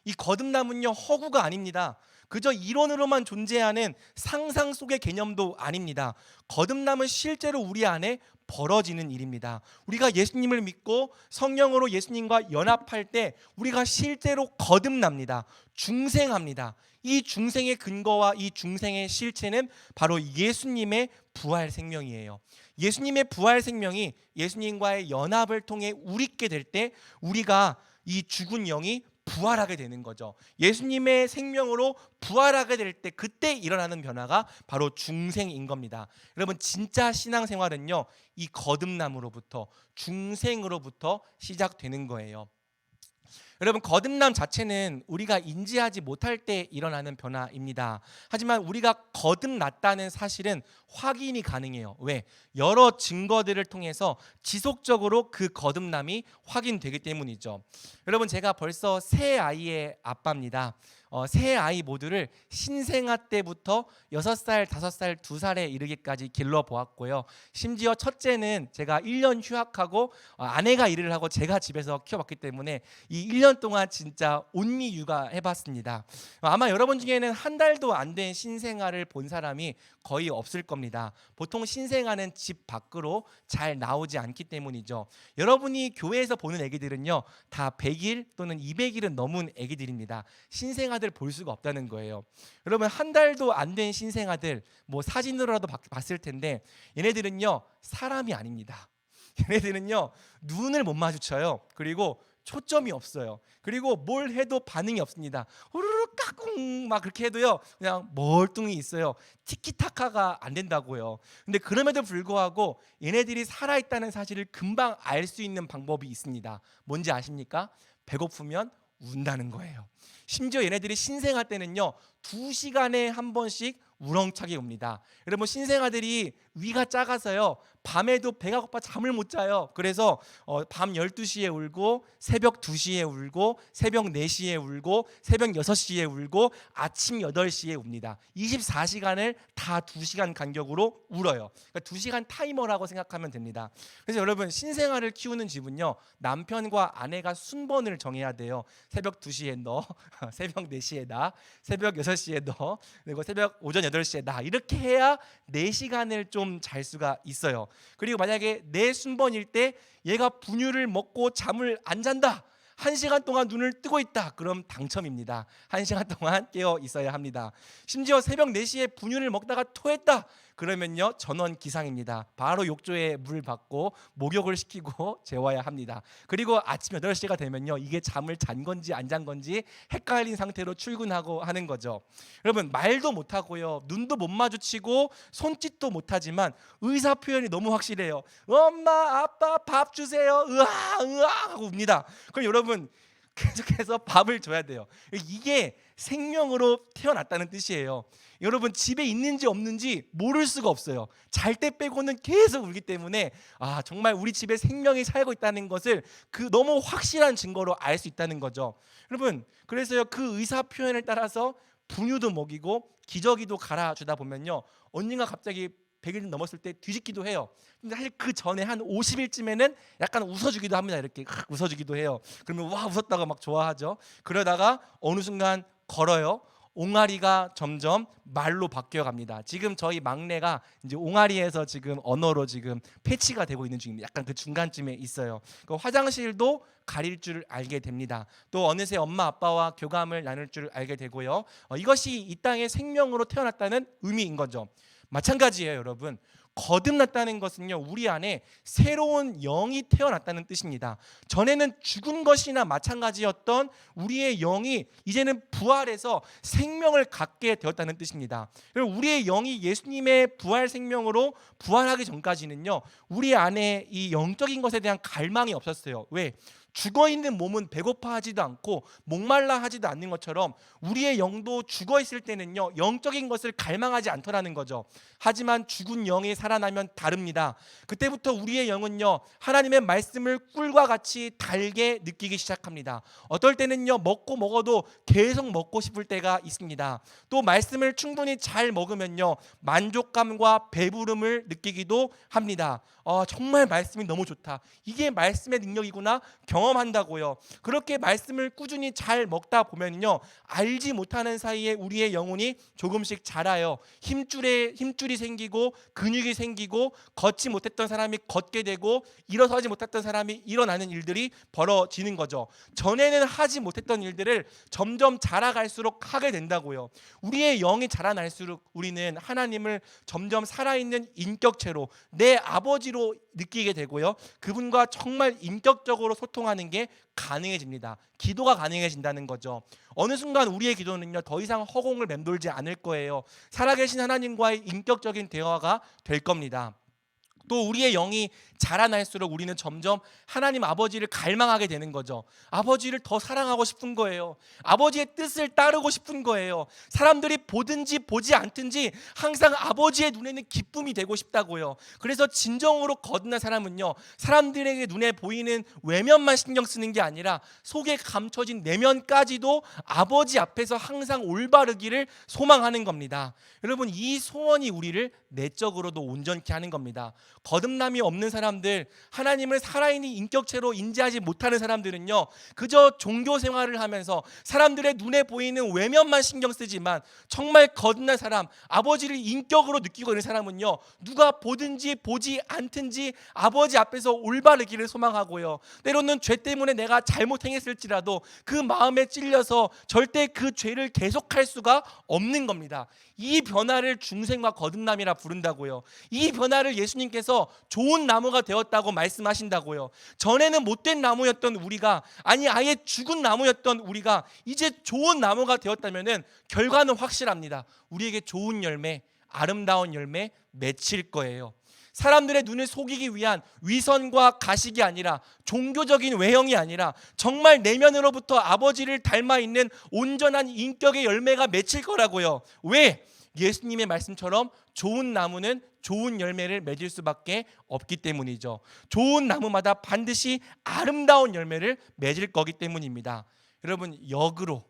이 거듭남은요, 허구가 아닙니다. 그저 이론으로만 존재하는 상상 속의 개념도 아닙니다. 거듭남은 실제로 우리 안에 벌어지는 일입니다. 우리가 예수님을 믿고 성령으로 예수님과 연합할 때 우리가 실제로 거듭납니다. 중생합니다. 이 중생의 근거와 이 중생의 실체는 바로 예수님의 부활 생명이에요. 예수님의 부활 생명이 예수님과의 연합을 통해 우리께 될 때 우리가 이 죽은 영이 부활하게 되는 거죠. 예수님의 생명으로 부활하게 될 때 그때 일어나는 변화가 바로 중생인 겁니다. 여러분, 진짜 신앙생활은요, 이 거듭남으로부터, 중생으로부터 시작되는 거예요. 여러분, 거듭남 자체는 우리가 인지하지 못할 때 일어나는 변화입니다. 하지만 우리가 거듭났다는 사실은 확인이 가능해요. 왜? 여러 증거들을 통해서 지속적으로 그 거듭남이 확인되기 때문이죠. 여러분, 제가 벌써 세 아이의 아빠입니다. 세 아이 모두를 신생아 때부터 6살, 5살, 2살에 이르기까지 길러보았고요. 심지어 첫째는 제가 1년 휴학하고 아내가 일을 하고 제가 집에서 키워봤기 때문에 이 1년 동안 진짜 온미 육아해봤습니다. 아마 여러분 중에는 한 달도 안 된 신생아를 본 사람이 거의 없을 겁니다. 보통 신생아는 집 밖으로 잘 나오지 않기 때문이죠. 여러분이 교회에서 보는 애기들은요, 다 100일 또는 200일은 넘은 애기들입니다. 신생아들 볼 수가 없다는 거예요. 여러분, 한 달도 안 된 신생아들 뭐 사진으로라도 봤을 텐데 얘네들은요 사람이 아닙니다. 얘네들은요 눈을 못 마주쳐요. 그리고 초점이 없어요. 그리고 뭘 해도 반응이 없습니다. 후루룩 까꿍 막 그렇게 해도요 그냥 멀뚱히 있어요. 티키타카가 안 된다고요. 근데 그럼에도 불구하고 얘네들이 살아있다는 사실을 금방 알 수 있는 방법이 있습니다. 뭔지 아십니까? 배고프면 운다는 거예요. 심지어 얘네들이 신생아 때는요 2시간에 한 번씩 우렁차게 웁니다. 여러분, 신생아들이 위가 작아서요 밤에도 배가 고파 잠을 못 자요. 그래서 밤 12시에 울고 새벽 2시에 울고 새벽 4시에 울고 새벽 6시에 울고 아침 8시에 웁니다. 24시간을 다 2시간 간격으로 울어요. 그러니까 2시간 타이머라고 생각하면 됩니다. 그래서 여러분, 신생아를 키우는 집은요 남편과 아내가 순번을 정해야 돼요. 새벽 2시에 너, 새벽 4시에 나, 새벽 6시에 너, 그리고 새벽 오전 8시에 나, 이렇게 해야 4시간을 좀 잘 수가 있어요. 그리고 만약에 내 순번일 때 얘가 분유를 먹고 잠을 안 잔다, 1시간 동안 눈을 뜨고 있다, 그럼 당첨입니다. 1시간 동안 깨어 있어야 합니다. 심지어 새벽 4시에 분유를 먹다가 토했다, 그러면요 전원 기상입니다. 바로 욕조에 물 받고 목욕을 시키고 재워야 합니다. 그리고 아침 8시가 되면요 이게 잠을 잔 건지 안 잔 건지 헷갈린 상태로 출근하고 하는 거죠. 여러분, 말도 못하고요 눈도 못 마주치고 손짓도 못하지만 의사 표현이 너무 확실해요. 엄마 아빠 밥 주세요, 으아 으아 하고 웁니다. 그럼 여러분 계속해서 밥을 줘야 돼요. 이게 생명으로 태어났다는 뜻이에요. 여러분, 집에 있는지 없는지 모를 수가 없어요. 잘 때 빼고는 계속 울기 때문에 정말 우리 집에 생명이 살고 있다는 것을 그 너무 확실한 증거로 알 수 있다는 거죠. 여러분, 그래서요 그 의사 표현을 따라서 분유도 먹이고 기저귀도 갈아주다 보면요 언젠가 갑자기 100일 넘었을 때 뒤집기도 해요. 근데 사실 그 전에 한 50일쯤에는 약간 웃어주기도 합니다. 이렇게 웃어주기도 해요. 그러면 와 웃었다고 막 좋아하죠. 그러다가 어느 순간 걸어요. 옹알이가 점점 말로 바뀌어 갑니다. 지금 저희 막내가 이제 옹알이에서 지금 언어로 지금 패치가 되고 있는 중입니다. 약간 그 중간쯤에 있어요. 그 화장실도 가릴 줄 알게 됩니다. 또 어느새 엄마 아빠와 교감을 나눌 줄 알게 되고요. 이것이 이 땅에 생명으로 태어났다는 의미인 거죠. 마찬가지예요, 여러분. 거듭났다는 것은요 우리 안에 새로운 영이 태어났다는 뜻입니다. 전에는 죽은 것이나 마찬가지였던 우리의 영이 이제는 부활해서 생명을 갖게 되었다는 뜻입니다. 우리의 영이 예수님의 부활 생명으로 부활하기 전까지는요 우리 안에 이 영적인 것에 대한 갈망이 없었어요. 왜? 죽어있는 몸은 배고파하지도 않고 목말라 하지도 않는 것처럼 우리의 영도 죽어있을 때는요 영적인 것을 갈망하지 않더라는 거죠. 하지만 죽은 영이 살아나면 다릅니다. 그때부터 우리의 영은요 하나님의 말씀을 꿀과 같이 달게 느끼기 시작합니다. 어떨 때는요 먹고 먹어도 계속 먹고 싶을 때가 있습니다. 또 말씀을 충분히 잘 먹으면요 만족감과 배부름을 느끼기도 합니다. 정말 말씀이 너무 좋다, 이게 말씀의 능력이구나 경험한다고요. 그렇게 말씀을 꾸준히 잘 먹다 보면요 알지 못하는 사이에 우리의 영혼이 조금씩 자라요. 힘줄이 생기고 근육이 생기고 걷지 못했던 사람이 걷게 되고 일어서지 못했던 사람이 일어나는 일들이 벌어지는 거죠. 전에는 하지 못했던 일들을 점점 자라갈수록 하게 된다고요. 우리의 영이 자라날수록 우리는 하나님을 점점 살아있는 인격체로 내 아버지로 느끼게 되고요 그분과 정말 인격적으로 소통하는 게 가능해집니다. 기도가 가능해진다는 거죠. 어느 순간 우리의 기도는요 더 이상 허공을 맴돌지 않을 거예요. 살아계신 하나님과의 인격적인 대화가 될 겁니다. 또 우리의 영이 자라날수록 우리는 점점 하나님 아버지를 갈망하게 되는 거죠. 아버지를 더 사랑하고 싶은 거예요. 아버지의 뜻을 따르고 싶은 거예요. 사람들이 보든지 보지 않든지 항상 아버지의 눈에는 기쁨이 되고 싶다고요. 그래서 진정으로 거듭난 사람은요, 사람들에게 눈에 보이는 외면만 신경 쓰는 게 아니라 속에 감춰진 내면까지도 아버지 앞에서 항상 올바르기를 소망하는 겁니다. 여러분, 이 소원이 우리를 내적으로도 온전케 하는 겁니다. 거듭남이 없는 사람들, 하나님을 살아있는 인격체로 인지하지 못하는 사람들은요, 그저 종교 생활을 하면서 사람들의 눈에 보이는 외면만 신경 쓰지만 정말 거듭난 사람, 아버지를 인격으로 느끼고 있는 사람은요, 누가 보든지 보지 않든지 아버지 앞에서 올바르기를 소망하고요, 때로는 죄 때문에 내가 잘못 행했을지라도 그 마음에 찔려서 절대 그 죄를 계속할 수가 없는 겁니다. 이 변화를 중생과 거듭남이라 부른다고요. 이 변화를 예수님께서 좋은 나무가 되었다고 말씀하신다고요. 전에는 못된 나무였던 우리가, 아니 아예 죽은 나무였던 우리가 이제 좋은 나무가 되었다면 결과는 확실합니다. 우리에게 좋은 열매, 아름다운 열매 맺힐 거예요. 사람들의 눈을 속이기 위한 위선과 가식이 아니라, 종교적인 외형이 아니라 정말 내면으로부터 아버지를 닮아 있는 온전한 인격의 열매가 맺힐 거라고요. 왜? 예수님의 말씀처럼 좋은 나무는 좋은 열매를 맺을 수밖에 없기 때문이죠. 좋은 나무마다 반드시 아름다운 열매를 맺을 거기 때문입니다. 여러분, 역으로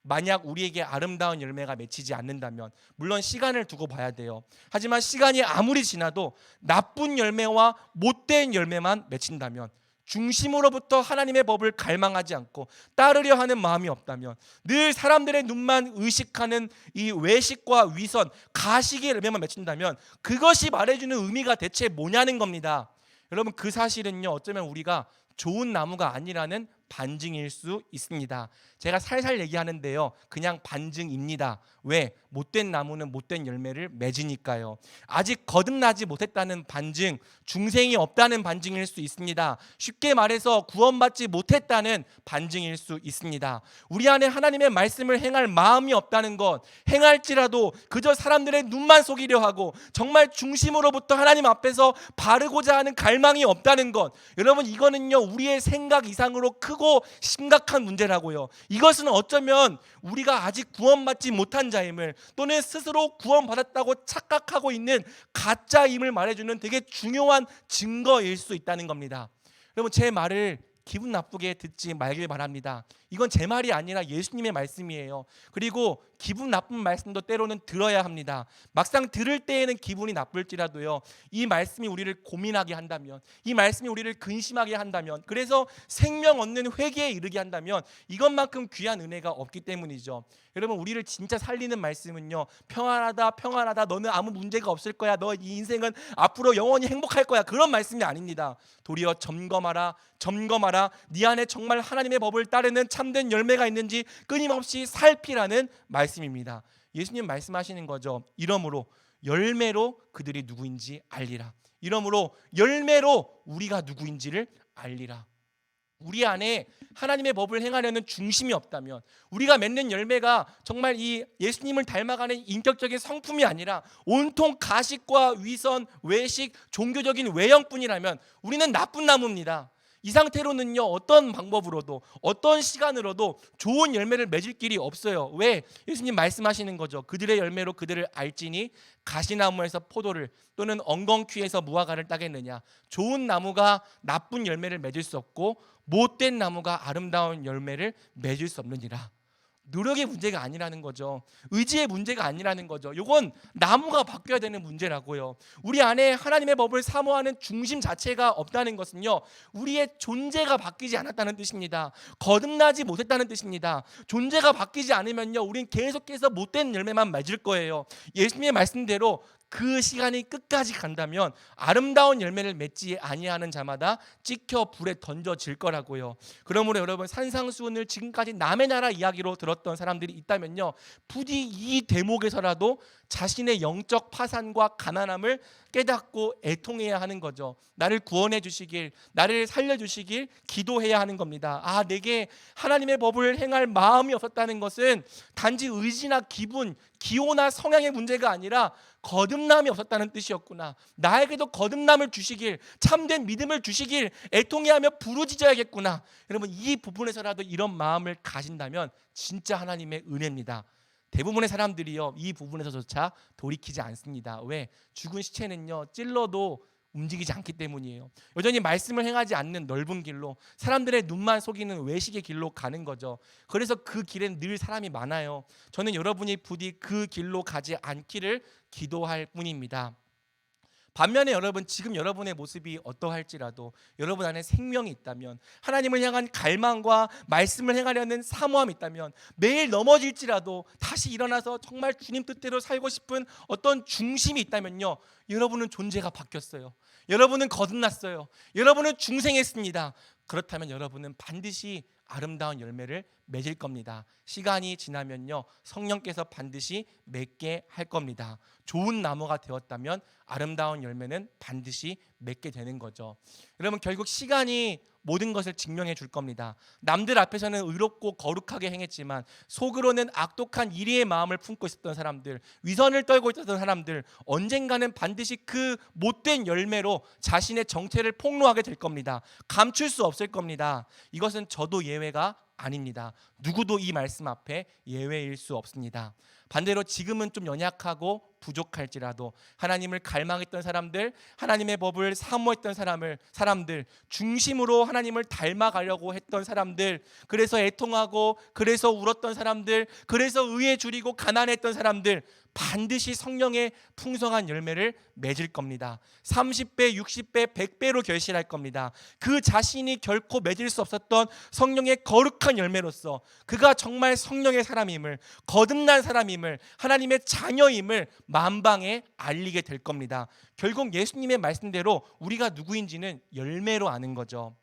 만약 우리에게 아름다운 열매가 맺히지 않는다면, 물론 시간을 두고 봐야 돼요. 하지만 시간이 아무리 지나도 나쁜 열매와 못된 열매만 맺힌다면, 중심으로부터 하나님의 법을 갈망하지 않고 따르려 하는 마음이 없다면, 늘 사람들의 눈만 의식하는 이 외식과 위선, 가식의 열매만 맺힌다면 그것이 말해주는 의미가 대체 뭐냐는 겁니다. 여러분, 그 사실은요, 어쩌면 우리가 좋은 나무가 아니라는 반증일 수 있습니다. 제가 살살 얘기하는데요, 그냥 반증입니다. 왜? 못된 나무는 못된 열매를 맺으니까요. 아직 거듭나지 못했다는 반증, 중생이 없다는 반증일 수 있습니다. 쉽게 말해서 구원받지 못했다는 반증일 수 있습니다. 우리 안에 하나님의 말씀을 행할 마음이 없다는 것, 행할지라도 그저 사람들의 눈만 속이려 하고 정말 중심으로부터 하나님 앞에서 바르고자 하는 갈망이 없다는 것, 여러분, 이거는요 우리의 생각 이상으로 크고 심각한 문제라고요. 이것은 어쩌면 우리가 아직 구원받지 못한 자임을, 또는 스스로 구원받았다고 착각하고 있는 가짜임을 말해주는 되게 중요한 증거일 수 있다는 겁니다. 여러분, 제 말을 기분 나쁘게 듣지 말길 바랍니다. 이건 제 말이 아니라 예수님의 말씀이에요. 그리고 기분 나쁜 말씀도 때로는 들어야 합니다. 막상 들을 때에는 기분이 나쁠지라도요, 이 말씀이 우리를 고민하게 한다면, 이 말씀이 우리를 근심하게 한다면, 그래서 생명 얻는 회개에 이르게 한다면 이것만큼 귀한 은혜가 없기 때문이죠. 여러분, 우리를 진짜 살리는 말씀은요, 평안하다 평안하다, 너는 아무 문제가 없을 거야, 너 이 인생은 앞으로 영원히 행복할 거야, 그런 말씀이 아닙니다. 도리어 점검하라 점검하라, 네 안에 정말 하나님의 법을 따르는 참된 열매가 있는지 끊임없이 살피라는 말씀입니다. 예수님 말씀하시는 거죠. 이러므로 열매로 그들이 누구인지 알리라. 이러므로 열매로 우리가 누구인지를 알리라. 우리 안에 하나님의 법을 행하려는 중심이 없다면, 우리가 맺는 열매가 정말 이 예수님을 닮아가는 인격적인 성품이 아니라 온통 가식과 위선, 외식, 종교적인 외형뿐이라면 우리는 나쁜 나무입니다. 이 상태로는요, 어떤 방법으로도 어떤 시간으로도 좋은 열매를 맺을 길이 없어요. 왜? 예수님 말씀하시는 거죠. 그들의 열매로 그들을 알지니 가시나무에서 포도를, 또는 엉겅퀴에서 무화과를 따겠느냐. 좋은 나무가 나쁜 열매를 맺을 수 없고 못된 나무가 아름다운 열매를 맺을 수 없느니라. 노력의 문제가 아니라는 거죠. 의지의 문제가 아니라는 거죠. 이건 나무가 바뀌어야 되는 문제라고요. 우리 안에 하나님의 법을 사모하는 중심 자체가 없다는 것은요, 우리의 존재가 바뀌지 않았다는 뜻입니다. 거듭나지 못했다는 뜻입니다. 존재가 바뀌지 않으면요, 우린 계속해서 못된 열매만 맺을 거예요. 예수님의 말씀대로 그 시간이 끝까지 간다면 아름다운 열매를 맺지 아니하는 자마다 찍혀 불에 던져질 거라고요. 그러므로 여러분, 산상수훈을 지금까지 남의 나라 이야기로 들었던 사람들이 있다면요, 부디 이 대목에서라도 자신의 영적 파산과 가난함을 깨닫고 애통해야 하는 거죠. 나를 구원해 주시길, 나를 살려 주시길 기도해야 하는 겁니다. 아, 내게 하나님의 법을 행할 마음이 없었다는 것은 단지 의지나 기분, 기호나 성향의 문제가 아니라 거듭남이 없었다는 뜻이었구나. 나에게도 거듭남을 주시길, 참된 믿음을 주시길 애통해하며 부르짖어야겠구나. 여러분, 이 부분에서라도 이런 마음을 가진다면 진짜 하나님의 은혜입니다. 대부분의 사람들이요, 이 부분에서조차 돌이키지 않습니다. 왜? 죽은 시체는요, 찔러도 움직이지 않기 때문이에요. 여전히 말씀을 행하지 않는 넓은 길로, 사람들의 눈만 속이는 외식의 길로 가는 거죠. 그래서 그 길엔 늘 사람이 많아요. 저는 여러분이 부디 그 길로 가지 않기를 기도할 뿐입니다. 반면에 여러분, 지금 여러분의 모습이 어떠할지라도 여러분 안에 생명이 있다면, 하나님을 향한 갈망과 말씀을 행하려는 사모함이 있다면, 매일 넘어질지라도 다시 일어나서 정말 주님 뜻대로 살고 싶은 어떤 중심이 있다면요, 여러분은 존재가 바뀌었어요. 여러분은 거듭났어요. 여러분은 중생했습니다. 그렇다면 여러분은 반드시 아름다운 열매를 맺을 겁니다. 시간이 지나면요, 성령께서 반드시 맺게 할 겁니다. 좋은 나무가 되었다면 아름다운 열매는 반드시 맺게 되는 거죠. 여러분, 결국 시간이 모든 것을 증명해 줄 겁니다. 남들 앞에서는 의롭고 거룩하게 행했지만 속으로는 악독한 이리의 마음을 품고 있었던 사람들, 위선을 떨고 있었던 사람들, 언젠가는 반드시 그 못된 열매로 자신의 정체를 폭로하게 될 겁니다. 감출 수 없을 겁니다. 이것은 저도 예외가 아닙니다. 누구도 이 말씀 앞에 예외일 수 없습니다. 반대로 지금은 좀 연약하고 부족할지라도 하나님을 갈망했던 사람들, 하나님의 법을 사모했던 사람들, 중심으로 하나님을 닮아가려고 했던 사람들, 그래서 애통하고 그래서 울었던 사람들, 그래서 의에 줄이고 가난했던 사람들, 반드시 성령의 풍성한 열매를 맺을 겁니다. 30배, 60배, 100배로 결실할 겁니다. 그 자신이 결코 맺을 수 없었던 성령의 거룩한 열매로서 그가 정말 성령의 사람임을, 거듭난 사람임을, 하나님의 자녀임을 만방에 알리게 될 겁니다. 결국 예수님의 말씀대로 우리가 누구인지는 열매로 아는 거죠.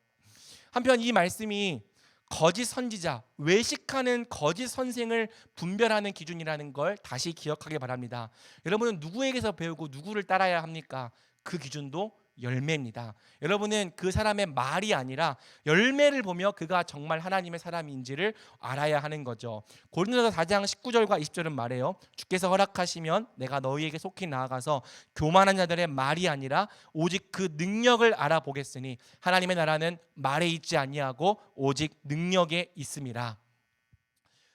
한편 이 말씀이 거짓 선지자, 외식하는 거짓 선생을 분별하는 기준이라는 걸 다시 기억하기 바랍니다. 여러분은 누구에게서 배우고 누구를 따라야 합니까? 그 기준도 열매입니다. 여러분은 그 사람의 말이 아니라 열매를 보며 그가 정말 하나님의 사람인지를 알아야 하는 거죠. 고린도서 4장 19절과 20절은 말해요. 주께서 허락하시면 내가 너희에게 속히 나아가서 교만한 자들의 말이 아니라 오직 그 능력을 알아보겠으니 하나님의 나라는 말에 있지 아니하고 오직 능력에 있음이라.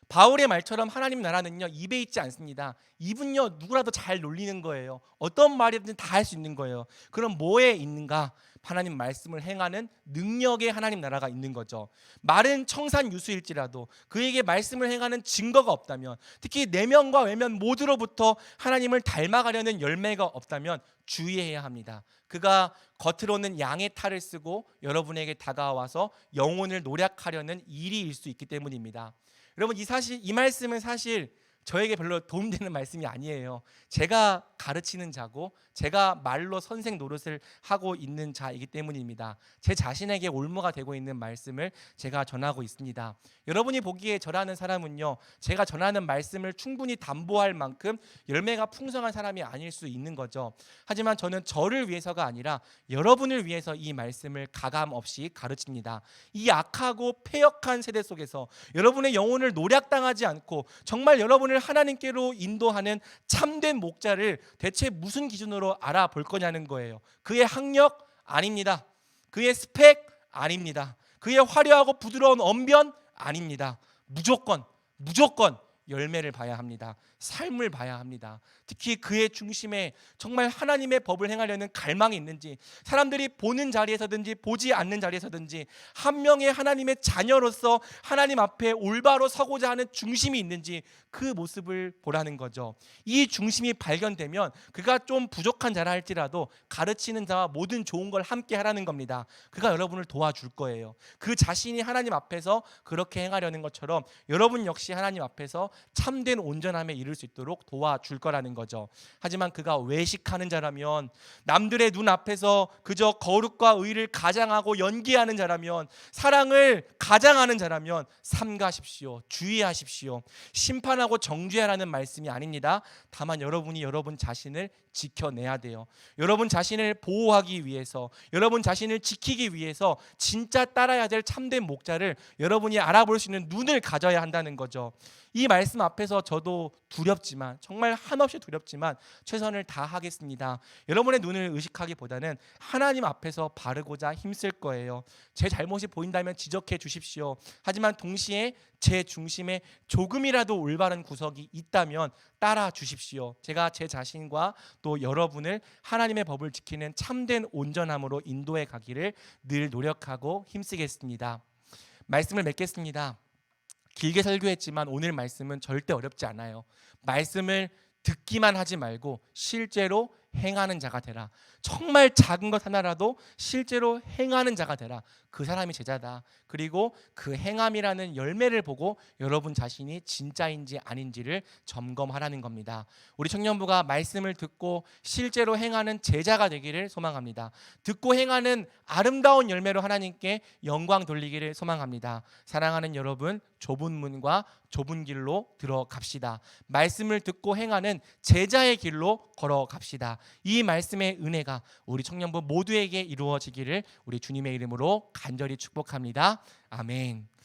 바울의 말처럼 하나님 나라는요, 입에 있지 않습니다. 입은요, 누구라도 잘 놀리는 거예요. 어떤 말이든 다 할 수 있는 거예요. 그럼 뭐에 있는가? 하나님 말씀을 행하는 능력에 하나님 나라가 있는 거죠. 말은 청산유수일지라도 그에게 말씀을 행하는 증거가 없다면, 특히 내면과 외면 모두로부터 하나님을 닮아가려는 열매가 없다면 주의해야 합니다. 그가 겉으로는 양의 탈을 쓰고 여러분에게 다가와서 영혼을 노략하려는 일이일 수 있기 때문입니다. 여러분, 이 말씀은 사실 저에게 별로 도움되는 말씀이 아니에요. 제가 가르치는 자고 제가 말로 선생 노릇을 하고 있는 자이기 때문입니다. 제 자신에게 올무가 되고 있는 말씀을 제가 전하고 있습니다. 여러분이 보기에 저라는 사람은요, 제가 전하는 말씀을 충분히 담보할 만큼 열매가 풍성한 사람이 아닐 수 있는 거죠. 하지만 저는 저를 위해서가 아니라 여러분을 위해서 이 말씀을 가감 없이 가르칩니다. 이 악하고 패역한 세대 속에서 여러분의 영혼을 노략당하지 않고 정말 여러분을 하나님께로 인도하는 참된 목자를 대체 무슨 기준으로 알아볼 거냐는 거예요. 그의 학력? 아닙니다. 그의 스펙? 아닙니다. 그의 화려하고 부드러운 언변? 아닙니다. 무조건 열매를 봐야 합니다. 삶을 봐야 합니다. 특히 그의 중심에 정말 하나님의 법을 행하려는 갈망이 있는지, 사람들이 보는 자리에서든지 보지 않는 자리에서든지 한 명의 하나님의 자녀로서 하나님 앞에 올바로 서고자 하는 중심이 있는지 그 모습을 보라는 거죠. 이 중심이 발견되면 그가 좀 부족한 자라 할지라도 가르치는 자와 모든 좋은 걸 함께 하라는 겁니다. 그가 여러분을 도와줄 거예요. 그 자신이 하나님 앞에서 그렇게 행하려는 것처럼 여러분 역시 하나님 앞에서 참된 온전함에 이룰 수 있도록 도와줄 거라는 거죠. 하지만 그가 외식하는 자라면, 남들의 눈 앞에서 그저 거룩과 의를 가장하고 연기하는 자라면, 사랑을 가장하는 자라면 삼가십시오. 주의하십시오. 심판하고 정죄하라는 말씀이 아닙니다. 다만 여러분이 여러분 자신을 지켜내야 돼요. 여러분 자신을 보호하기 위해서, 여러분 자신을 지키기 위해서 진짜 따라야 될 참된 목자를 여러분이 알아볼 수 있는 눈을 가져야 한다는 거죠. 이 말씀 앞에서 저도 두렵지만, 정말 한없이 두렵지만 최선을 다하겠습니다. 여러분의 눈을 의식하기보다는 하나님 앞에서 바르고자 힘쓸 거예요. 제 잘못이 보인다면 지적해 주십시오. 하지만 동시에 제 중심에 조금이라도 올바른 구석이 있다면 따라 주십시오. 제가 제 자신과 또 여러분을 하나님의 법을 지키는 참된 온전함으로 인도해 가기를 늘 노력하고 힘쓰겠습니다. 말씀을 맺겠습니다. 길게 설교했지만 오늘 말씀은 절대 어렵지 않아요. 말씀을 듣기만 하지 말고 실제로 행하는 자가 되라. 정말 작은 것 하나라도 실제로 행하는 자가 되라. 그 사람이 제자다. 그리고 그 행함이라는 열매를 보고 여러분 자신이 진짜인지 아닌지를 점검하라는 겁니다. 우리 청년부가 말씀을 듣고 실제로 행하는 제자가 되기를 소망합니다. 듣고 행하는 아름다운 열매로 하나님께 영광 돌리기를 소망합니다. 사랑하는 여러분, 좁은 문과 좁은 길로 들어갑시다. 말씀을 듣고 행하는 제자의 길로 걸어갑시다. 이 말씀의 은혜가 우리 청년부 모두에게 이루어지기를 우리 주님의 이름으로 간절히 축복합니다. 아멘.